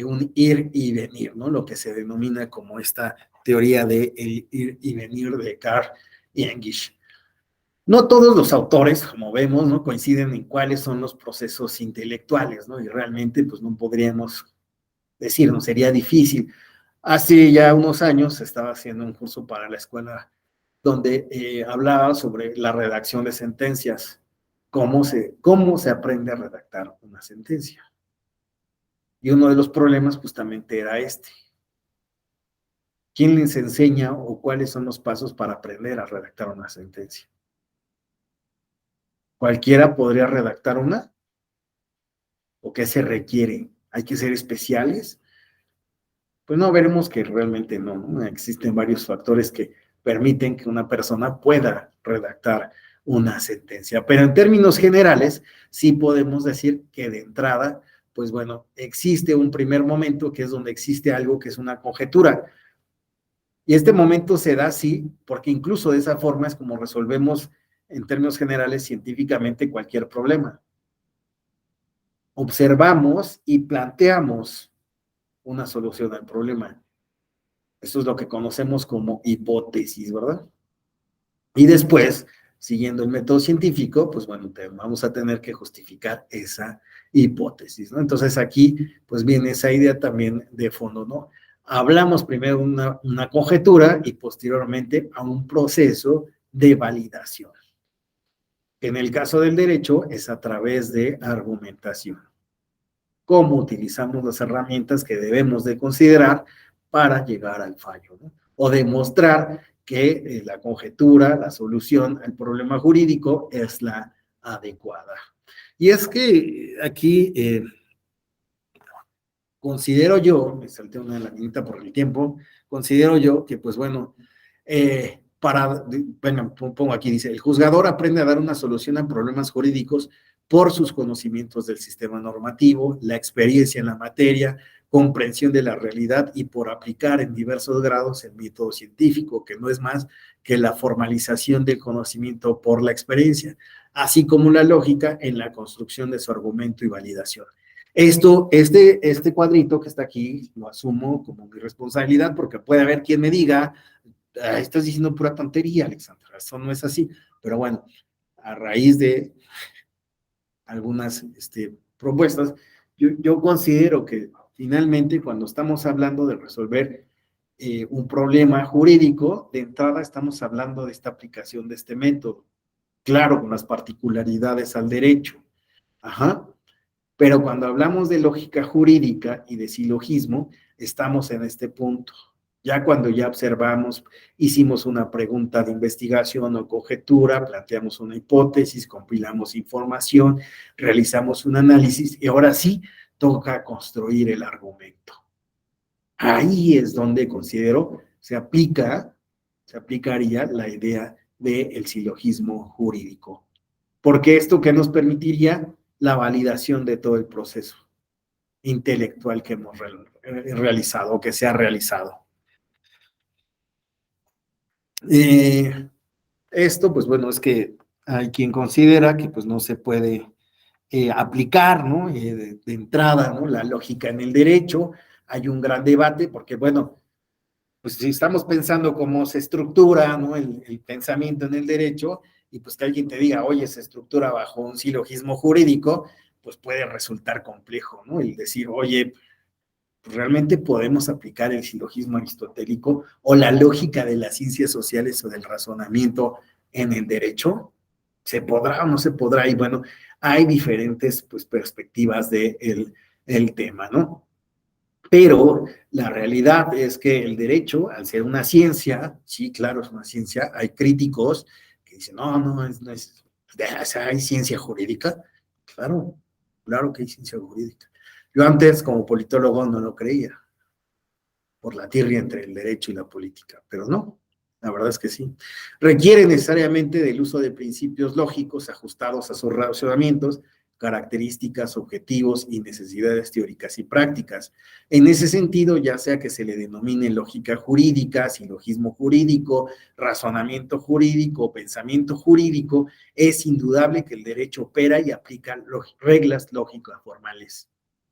un ir y venir, ¿no? Lo que se denomina como esta teoría de el ir y venir de Carl English. No todos los autores, como vemos, ¿no?, coinciden en cuáles son los procesos intelectuales, ¿no? Y realmente, pues no podríamos decir, no sería difícil. Hace ya unos años estaba haciendo un curso para la escuela donde hablaba sobre la redacción de sentencias, cómo se aprende a redactar una sentencia. Y uno de los problemas justamente era este. ¿Quién les enseña o cuáles son los pasos para aprender a redactar una sentencia? ¿Cualquiera podría redactar una? ¿O qué se requiere? ¿Hay que ser especiales? Pues no, veremos que realmente no. Existen varios factores que permiten que una persona pueda redactar una sentencia. Pero en términos generales, sí podemos decir que de entrada, pues bueno, existe un primer momento que es donde existe algo que es una conjetura. Y este momento se da así, porque incluso de esa forma es como resolvemos en términos generales científicamente cualquier problema. Observamos y planteamos una solución al problema. Eso es lo que conocemos como hipótesis, ¿verdad? Y después, siguiendo el método científico, pues bueno, vamos a tener que justificar esa hipótesis, ¿no? Entonces aquí, pues viene esa idea también de fondo, ¿no? Hablamos primero una conjetura y posteriormente a un proceso de validación. En el caso del derecho es a través de argumentación. Cómo utilizamos las herramientas que debemos de considerar para llegar al fallo, ¿no? O demostrar que la conjetura, la solución al problema jurídico es la adecuada. Y es que aquí considero yo, me salté una laminita por el tiempo, considero yo que, pues bueno, bueno, pongo aquí, dice, el juzgador aprende a dar una solución a problemas jurídicos por sus conocimientos del sistema normativo, la experiencia en la materia, comprensión de la realidad y por aplicar en diversos grados el método científico, que no es más que la formalización del conocimiento por la experiencia, así como la lógica en la construcción de su argumento y validación. Este cuadrito que está aquí lo asumo como mi responsabilidad porque puede haber quien me diga, estás diciendo pura tontería, Alexandra, eso no es así. Pero bueno, a raíz de algunas propuestas, yo considero que finalmente cuando estamos hablando de resolver un problema jurídico, de entrada estamos hablando de esta aplicación de este método, claro, con las particularidades al derecho, pero cuando hablamos de lógica jurídica y de silogismo, estamos en este punto. Ya cuando ya observamos, hicimos una pregunta de investigación o conjetura, planteamos una hipótesis, compilamos información, realizamos un análisis y ahora sí toca construir el argumento. Ahí es donde considero se aplicaría la idea del silogismo jurídico. Porque esto que nos permitiría la validación de todo el proceso intelectual que hemos realizado o que se ha realizado. Esto, pues bueno, es que hay quien considera que pues no se puede aplicar, ¿no? De entrada, ¿no? La lógica en el derecho. Hay un gran debate porque, bueno, pues si estamos pensando cómo se estructura, ¿no?, el pensamiento en el derecho, y pues que alguien te diga, oye, se estructura bajo un silogismo jurídico, pues puede resultar complejo, ¿no? El decir, oye, ¿realmente podemos aplicar el silogismo aristotélico o la lógica de las ciencias sociales o del razonamiento en el derecho? ¿Se podrá o no se podrá? Y bueno, hay diferentes pues, perspectivas del tema, ¿no? Pero la realidad es que el derecho, al ser una ciencia, sí, claro, es una ciencia, hay críticos que dicen, no es, o sea, hay ciencia jurídica. Claro, claro que hay ciencia jurídica. Yo antes, como politólogo, no lo creía, por la tirria entre el derecho y la política, pero no, la verdad es que sí. Requiere necesariamente del uso de principios lógicos ajustados a sus razonamientos, características, objetivos y necesidades teóricas y prácticas. En ese sentido, ya sea que se le denomine lógica jurídica, silogismo jurídico, razonamiento jurídico o pensamiento jurídico, es indudable que el derecho opera y aplica reglas lógicas formales.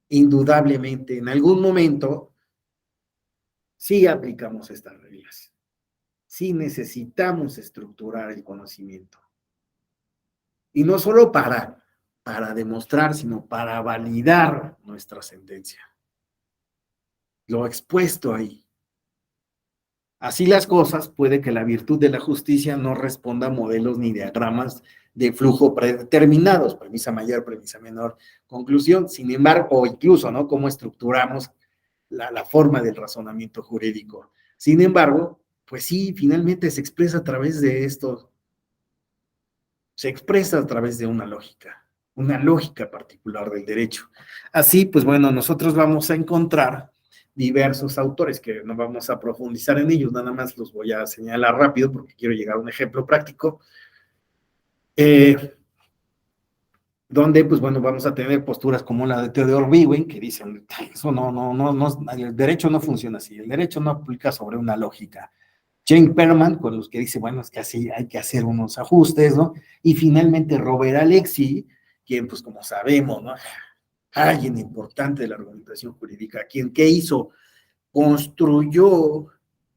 Indudablemente, en algún momento, sí aplicamos estas reglas. Sí necesitamos estructurar el conocimiento. Y no solo para demostrar, sino para validar nuestra sentencia. Lo expuesto ahí. Así las cosas, puede que la virtud de la justicia no responda a modelos ni diagramas de flujo predeterminados, premisa mayor, premisa menor, conclusión. Sin embargo, o incluso, ¿no? Cómo estructuramos la forma del razonamiento jurídico. Sin embargo, pues sí, finalmente se expresa a través de esto. Se expresa a través de una lógica particular del derecho. Así, pues bueno, nosotros vamos a encontrar diversos autores que no vamos a profundizar en ellos, nada más los voy a señalar rápido porque quiero llegar a un ejemplo práctico, donde, pues bueno, vamos a tener posturas como la de Theodore Bywin, que dicen, eso no, el derecho no funciona así, el derecho no aplica sobre una lógica. Jane Perman, con los que dice, bueno, es que así hay que hacer unos ajustes, ¿no? Y finalmente Robert Alexy, quien, pues como sabemos, ¿no? Alguien importante de la argumentación jurídica, quien, ¿qué hizo? Construyó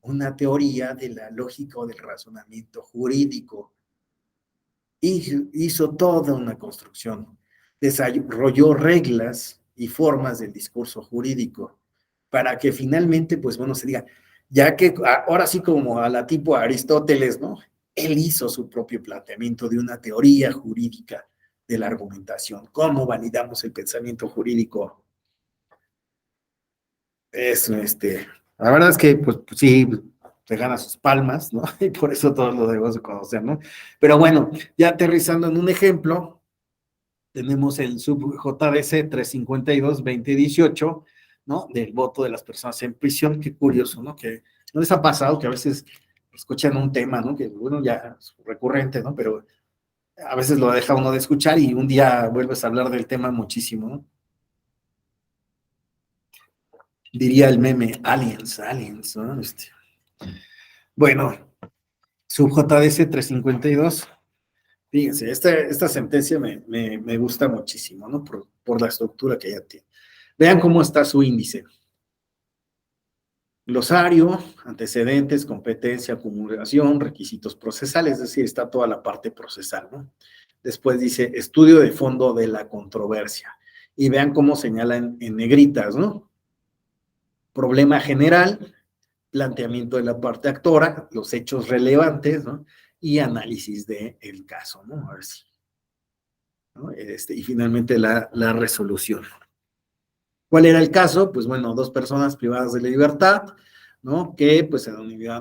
una teoría de la lógica o del razonamiento jurídico. Hizo toda una construcción, desarrolló reglas y formas del discurso jurídico para que finalmente, pues bueno, se diga, ya que ahora sí como a la tipo Aristóteles, ¿no? Él hizo su propio planteamiento de una teoría jurídica de la argumentación. ¿Cómo validamos el pensamiento jurídico? La verdad es que, pues sí, se gana sus palmas, ¿no? Y por eso todos lo debemos de conocer, ¿no? Pero bueno, ya aterrizando en un ejemplo, tenemos el sub JDC 352-2018, ¿no? Del voto de las personas en prisión. Qué curioso, ¿no? Que no les ha pasado que a veces escuchan un tema, ¿no? Que bueno, ya es recurrente, ¿no? Pero a veces lo deja uno de escuchar y un día vuelves a hablar del tema muchísimo, ¿no? Diría el meme, aliens, ¿no? Bueno, sub JDC 352. Fíjense, esta sentencia me gusta muchísimo, ¿no? Por la estructura que ya tiene. Vean cómo está su índice. Glosario, antecedentes, competencia, acumulación, requisitos procesales, es decir, está toda la parte procesal, ¿no? Después dice estudio de fondo de la controversia. Y vean cómo señalan en negritas, ¿no? Problema general, planteamiento de la parte actora, los hechos relevantes, ¿no? Y análisis del caso, ¿no? A ver si, ¿no? Y finalmente la resolución. ¿Cuál era el caso? Pues bueno, dos personas privadas de la libertad, ¿no? Que pues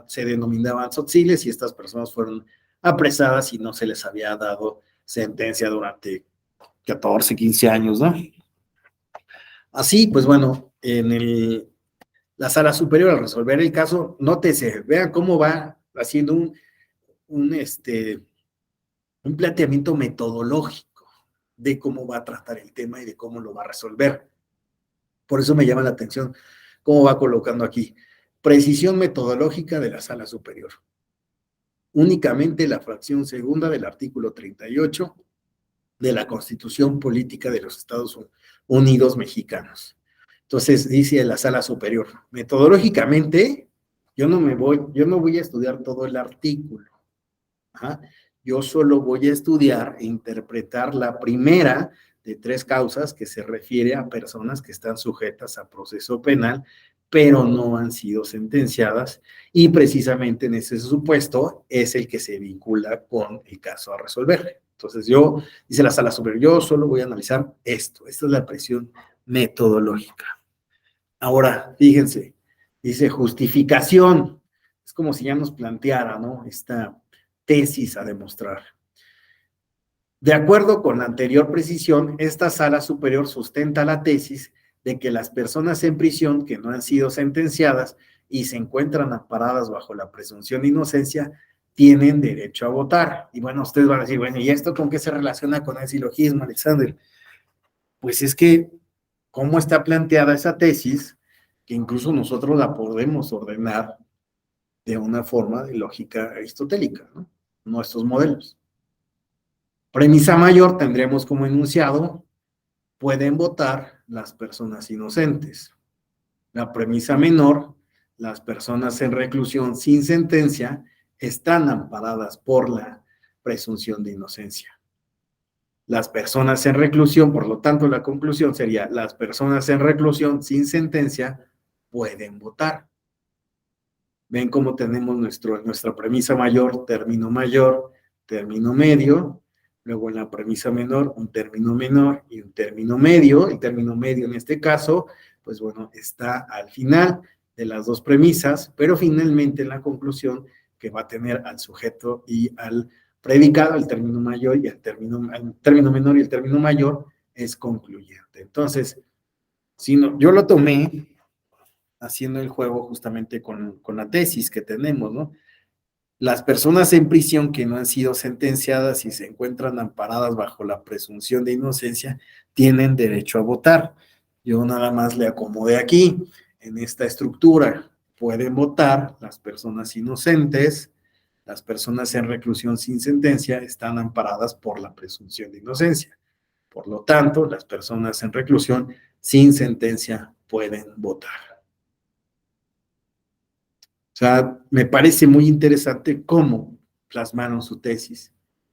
se denominaban tzotziles y estas personas fueron apresadas y no se les había dado sentencia durante 14, 15 años, ¿no? Así, pues bueno, en la sala superior al resolver el caso, nótese, vean cómo va haciendo un planteamiento metodológico de cómo va a tratar el tema y de cómo lo va a resolver. Por eso me llama la atención cómo va colocando aquí. Precisión metodológica de la sala superior. Únicamente la fracción segunda del artículo 38 de la Constitución Política de los Estados Unidos Mexicanos. Entonces, dice la sala superior, metodológicamente, yo no voy a estudiar todo el artículo. Yo solo voy a estudiar e interpretar la primera de 3 causas, que se refiere a personas que están sujetas a proceso penal, pero no han sido sentenciadas, y precisamente en ese supuesto es el que se vincula con el caso a resolver. Entonces dice la sala superior, yo solo voy a analizar esto. Esta es la presión metodológica. Ahora, fíjense, dice justificación. Es como si ya nos planteara, ¿no?, esta tesis a demostrar. De acuerdo con la anterior precisión, esta sala superior sustenta la tesis de que las personas en prisión que no han sido sentenciadas y se encuentran amparadas bajo la presunción de inocencia tienen derecho a votar. Y bueno, ustedes van a decir, bueno, ¿y esto con qué se relaciona con el silogismo, Alexander? Pues es que, ¿cómo está planteada esa tesis? Que incluso nosotros la podemos ordenar de una forma de lógica aristotélica, ¿no? Nuestros modelos. Premisa mayor tendremos como enunciado, pueden votar las personas inocentes. La premisa menor, las personas en reclusión sin sentencia están amparadas por la presunción de inocencia. Las personas en reclusión, por lo tanto, la conclusión sería, las personas en reclusión sin sentencia pueden votar. Ven cómo tenemos nuestra premisa mayor, término medio, luego en la premisa menor, un término menor y un término medio. El término medio en este caso, pues bueno, está al final de las dos premisas, pero finalmente en la conclusión que va a tener al sujeto y al predicado, el término mayor y el término menor y el término mayor es concluyente. Entonces, si no, yo lo tomé haciendo el juego justamente con la tesis que tenemos, ¿no? Las personas en prisión que no han sido sentenciadas y se encuentran amparadas bajo la presunción de inocencia tienen derecho a votar. Yo nada más le acomodé aquí, en esta estructura, pueden votar las personas inocentes, las personas en reclusión sin sentencia están amparadas por la presunción de inocencia. Por lo tanto, las personas en reclusión sin sentencia pueden votar. O sea, me parece muy interesante cómo plasmaron su tesis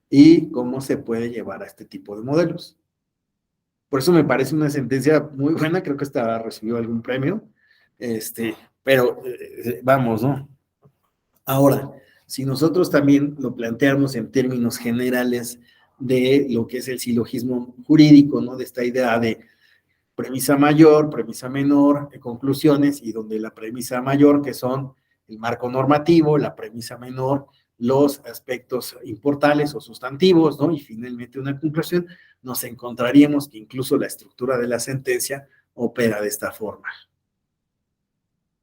y cómo se puede llevar a este tipo de modelos. Por eso me parece una sentencia muy buena, creo que hasta recibió algún premio, pero vamos, ¿no? Ahora, si nosotros también lo planteamos en términos generales de lo que es el silogismo jurídico, ¿no? De esta idea de premisa mayor, premisa menor, conclusiones, y donde la premisa mayor, que son el marco normativo, la premisa menor, los aspectos importantes o sustantivos, ¿no? Y finalmente una conclusión, nos encontraríamos que incluso la estructura de la sentencia opera de esta forma.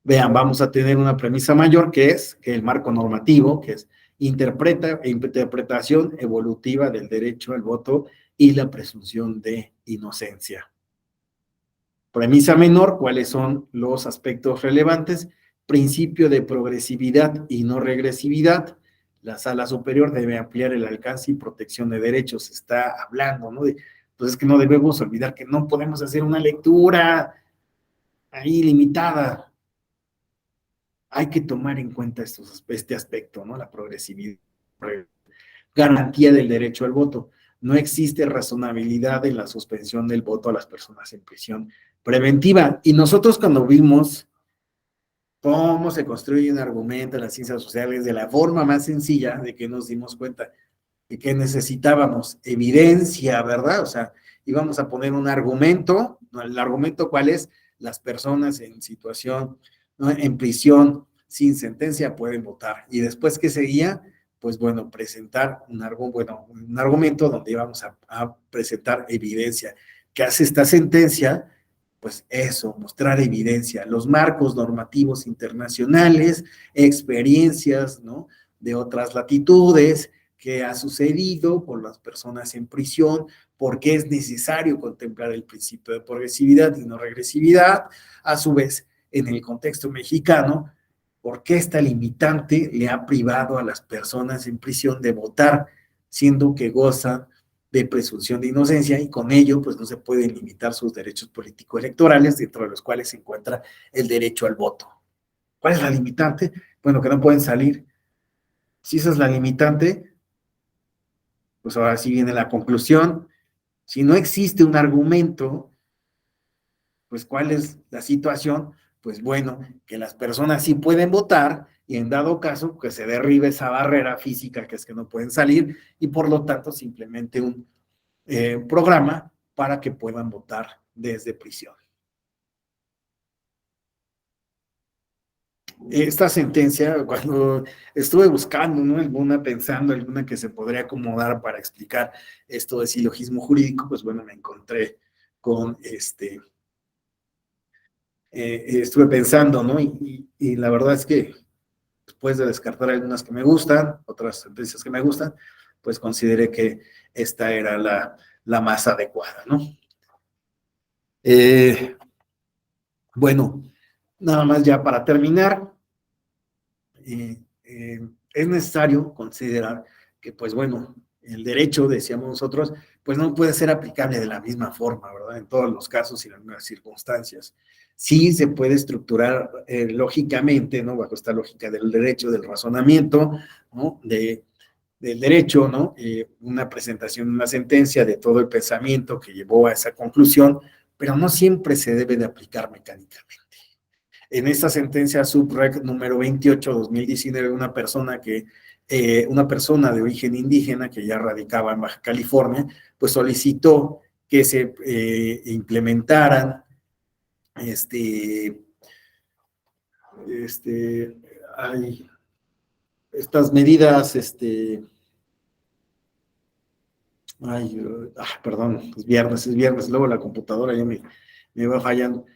Vean, vamos a tener una premisa mayor que es que el marco normativo, que es interpretación evolutiva del derecho al voto y la presunción de inocencia. Premisa menor, ¿cuáles son los aspectos relevantes? Principio de progresividad y no regresividad. La sala superior debe ampliar el alcance y protección de derechos. Está hablando, ¿no? Pues es que no debemos olvidar que no podemos hacer una lectura ahí limitada. Hay que tomar en cuenta este aspecto, ¿no? La progresividad, garantía del derecho al voto. No existe razonabilidad en la suspensión del voto a las personas en prisión preventiva. Y nosotros cuando vimos cómo se construye un argumento en las ciencias sociales de la forma más sencilla, de que nos dimos cuenta de que necesitábamos evidencia, ¿verdad? O sea, íbamos a poner un argumento. ¿El argumento cuál es? Las personas en situación, ¿no?, en prisión sin sentencia pueden votar. Y después, ¿qué seguía? Pues bueno, presentar un argumento donde íbamos a presentar evidencia. ¿Qué hace esta sentencia? Pues eso, mostrar evidencia, los marcos normativos internacionales, experiencias, ¿no?, de otras latitudes, qué ha sucedido con las personas en prisión, por qué es necesario contemplar el principio de progresividad y no regresividad, a su vez, en el contexto mexicano, por qué esta limitante le ha privado a las personas en prisión de votar, siendo que gozan de presunción de inocencia y con ello pues no se pueden limitar sus derechos político-electorales, dentro de los cuales se encuentra el derecho al voto. ¿Cuál es la limitante? Bueno, que no pueden salir. Si esa es la limitante, pues ahora sí viene la conclusión, Si no existe un argumento, pues ¿cuál es la situación? Pues bueno, que las personas sí pueden votar y en dado caso que se derribe esa barrera física que es que no pueden salir y por lo tanto simplemente un programa para que puedan votar desde prisión. Esta sentencia, cuando estuve buscando, ¿no? Pensando alguna que se podría acomodar para explicar esto de silogismo jurídico, pues bueno, me encontré con estuve pensando, ¿no? Y la verdad es que después de descartar algunas que me gustan, otras sentencias que me gustan, pues consideré que esta era la más adecuada, ¿no? Bueno, nada más ya para terminar, es necesario considerar que, pues bueno, el derecho, decíamos nosotros, pues no puede ser aplicable de la misma forma, ¿verdad? En todos los casos y en las circunstancias. Sí se puede estructurar lógicamente, ¿no? Bajo esta lógica del derecho, del razonamiento, ¿no? Del derecho, ¿no? Una presentación, una sentencia de todo el pensamiento que llevó a esa conclusión, pero no siempre se debe de aplicar mecánicamente. En esta sentencia subreg número 28/2019, una persona de origen indígena que ya radicaba en Baja California, pues solicitó que se implementaran hay estas medidas, perdón, es viernes, luego la computadora ya me va fallando.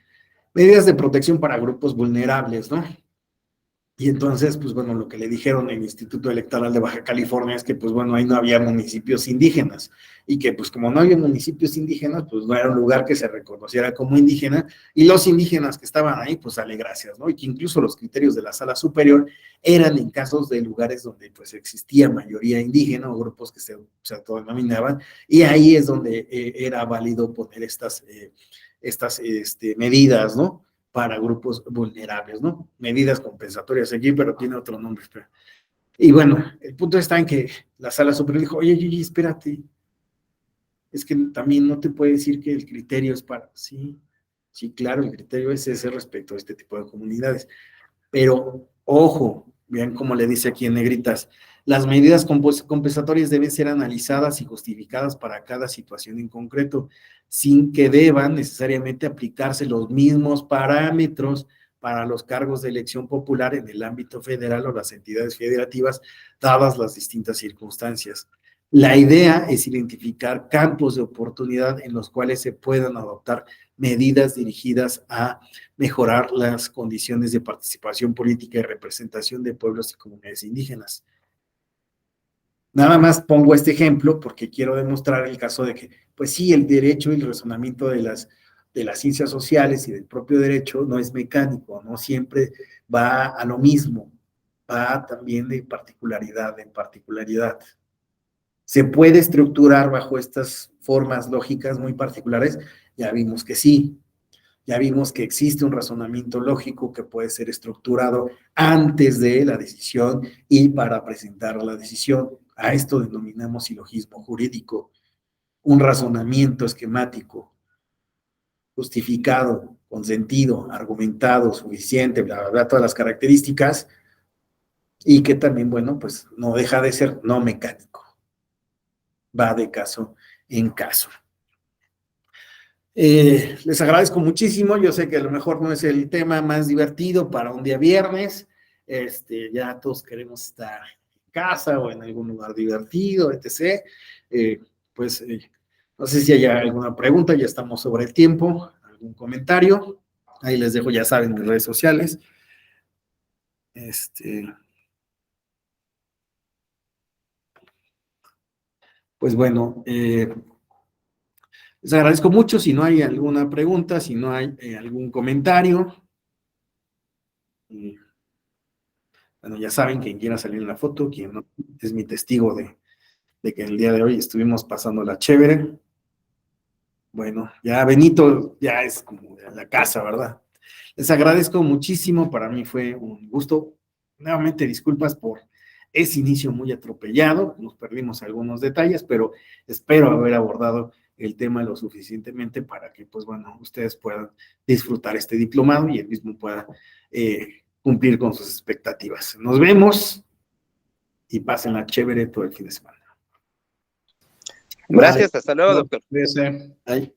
Medidas de protección para grupos vulnerables, ¿no? Y entonces, pues bueno, lo que le dijeron el Instituto Electoral de Baja California es que, pues bueno, ahí no había municipios indígenas y que, pues como no había municipios indígenas, pues no era un lugar que se reconociera como indígena y los indígenas que estaban ahí, pues dale gracias, ¿no? Y que incluso los criterios de la Sala Superior eran en casos de lugares donde pues existía mayoría indígena o grupos que se autodenominaban y ahí es donde era válido poner estas medidas, ¿no? Para grupos vulnerables, ¿no? Medidas compensatorias aquí, pero tiene otro nombre. Y bueno, el punto está en que la Sala Superior dijo, oye, espérate, es que también no te puede decir que el criterio es para, sí, claro, el criterio es ese respecto a este tipo de comunidades, pero ojo, vean cómo le dice aquí en negritas, las medidas compensatorias deben ser analizadas y justificadas para cada situación en concreto, sin que deban necesariamente aplicarse los mismos parámetros para los cargos de elección popular en el ámbito federal o las entidades federativas, dadas las distintas circunstancias. La idea es identificar campos de oportunidad en los cuales se puedan adoptar medidas dirigidas a mejorar las condiciones de participación política y representación de pueblos y comunidades indígenas. Nada más pongo este ejemplo porque quiero demostrar el caso de que, pues sí, el derecho y el razonamiento de las ciencias sociales y del propio derecho no es mecánico, no siempre va a lo mismo, va también de particularidad en particularidad. ¿Se puede estructurar bajo estas formas lógicas muy particulares? Ya vimos que sí. Ya vimos que existe un razonamiento lógico que puede ser estructurado antes de la decisión y para presentar la decisión. A esto denominamos silogismo jurídico. Un razonamiento esquemático, justificado, con sentido, argumentado, suficiente, bla, bla, bla, todas las características, y que también, bueno, pues no deja de ser no mecánico. Va de caso en caso. Les agradezco muchísimo, yo sé que a lo mejor no es el tema más divertido para un día viernes, ya todos queremos estar en casa o en algún lugar divertido, etc. No sé si hay alguna pregunta, ya estamos sobre el tiempo, algún comentario, ahí les dejo, ya saben, mis redes sociales. Pues bueno, les agradezco mucho. Si no hay alguna pregunta, si no hay algún comentario, bueno, ya saben, quien quiera salir en la foto, quien no, es mi testigo de que el día de hoy estuvimos pasando la chévere. Bueno, ya Benito ya es como de la casa, ¿verdad? Les agradezco muchísimo, para mí fue un gusto. Nuevamente disculpas por ese inicio muy atropellado, nos perdimos algunos detalles, pero espero haber abordado el tema lo suficientemente para que, pues bueno, ustedes puedan disfrutar este diplomado y el mismo pueda cumplir con sus expectativas. Nos vemos y pásenla chévere todo el fin de semana. Gracias, hasta luego, doctor. Cuídese. Bye.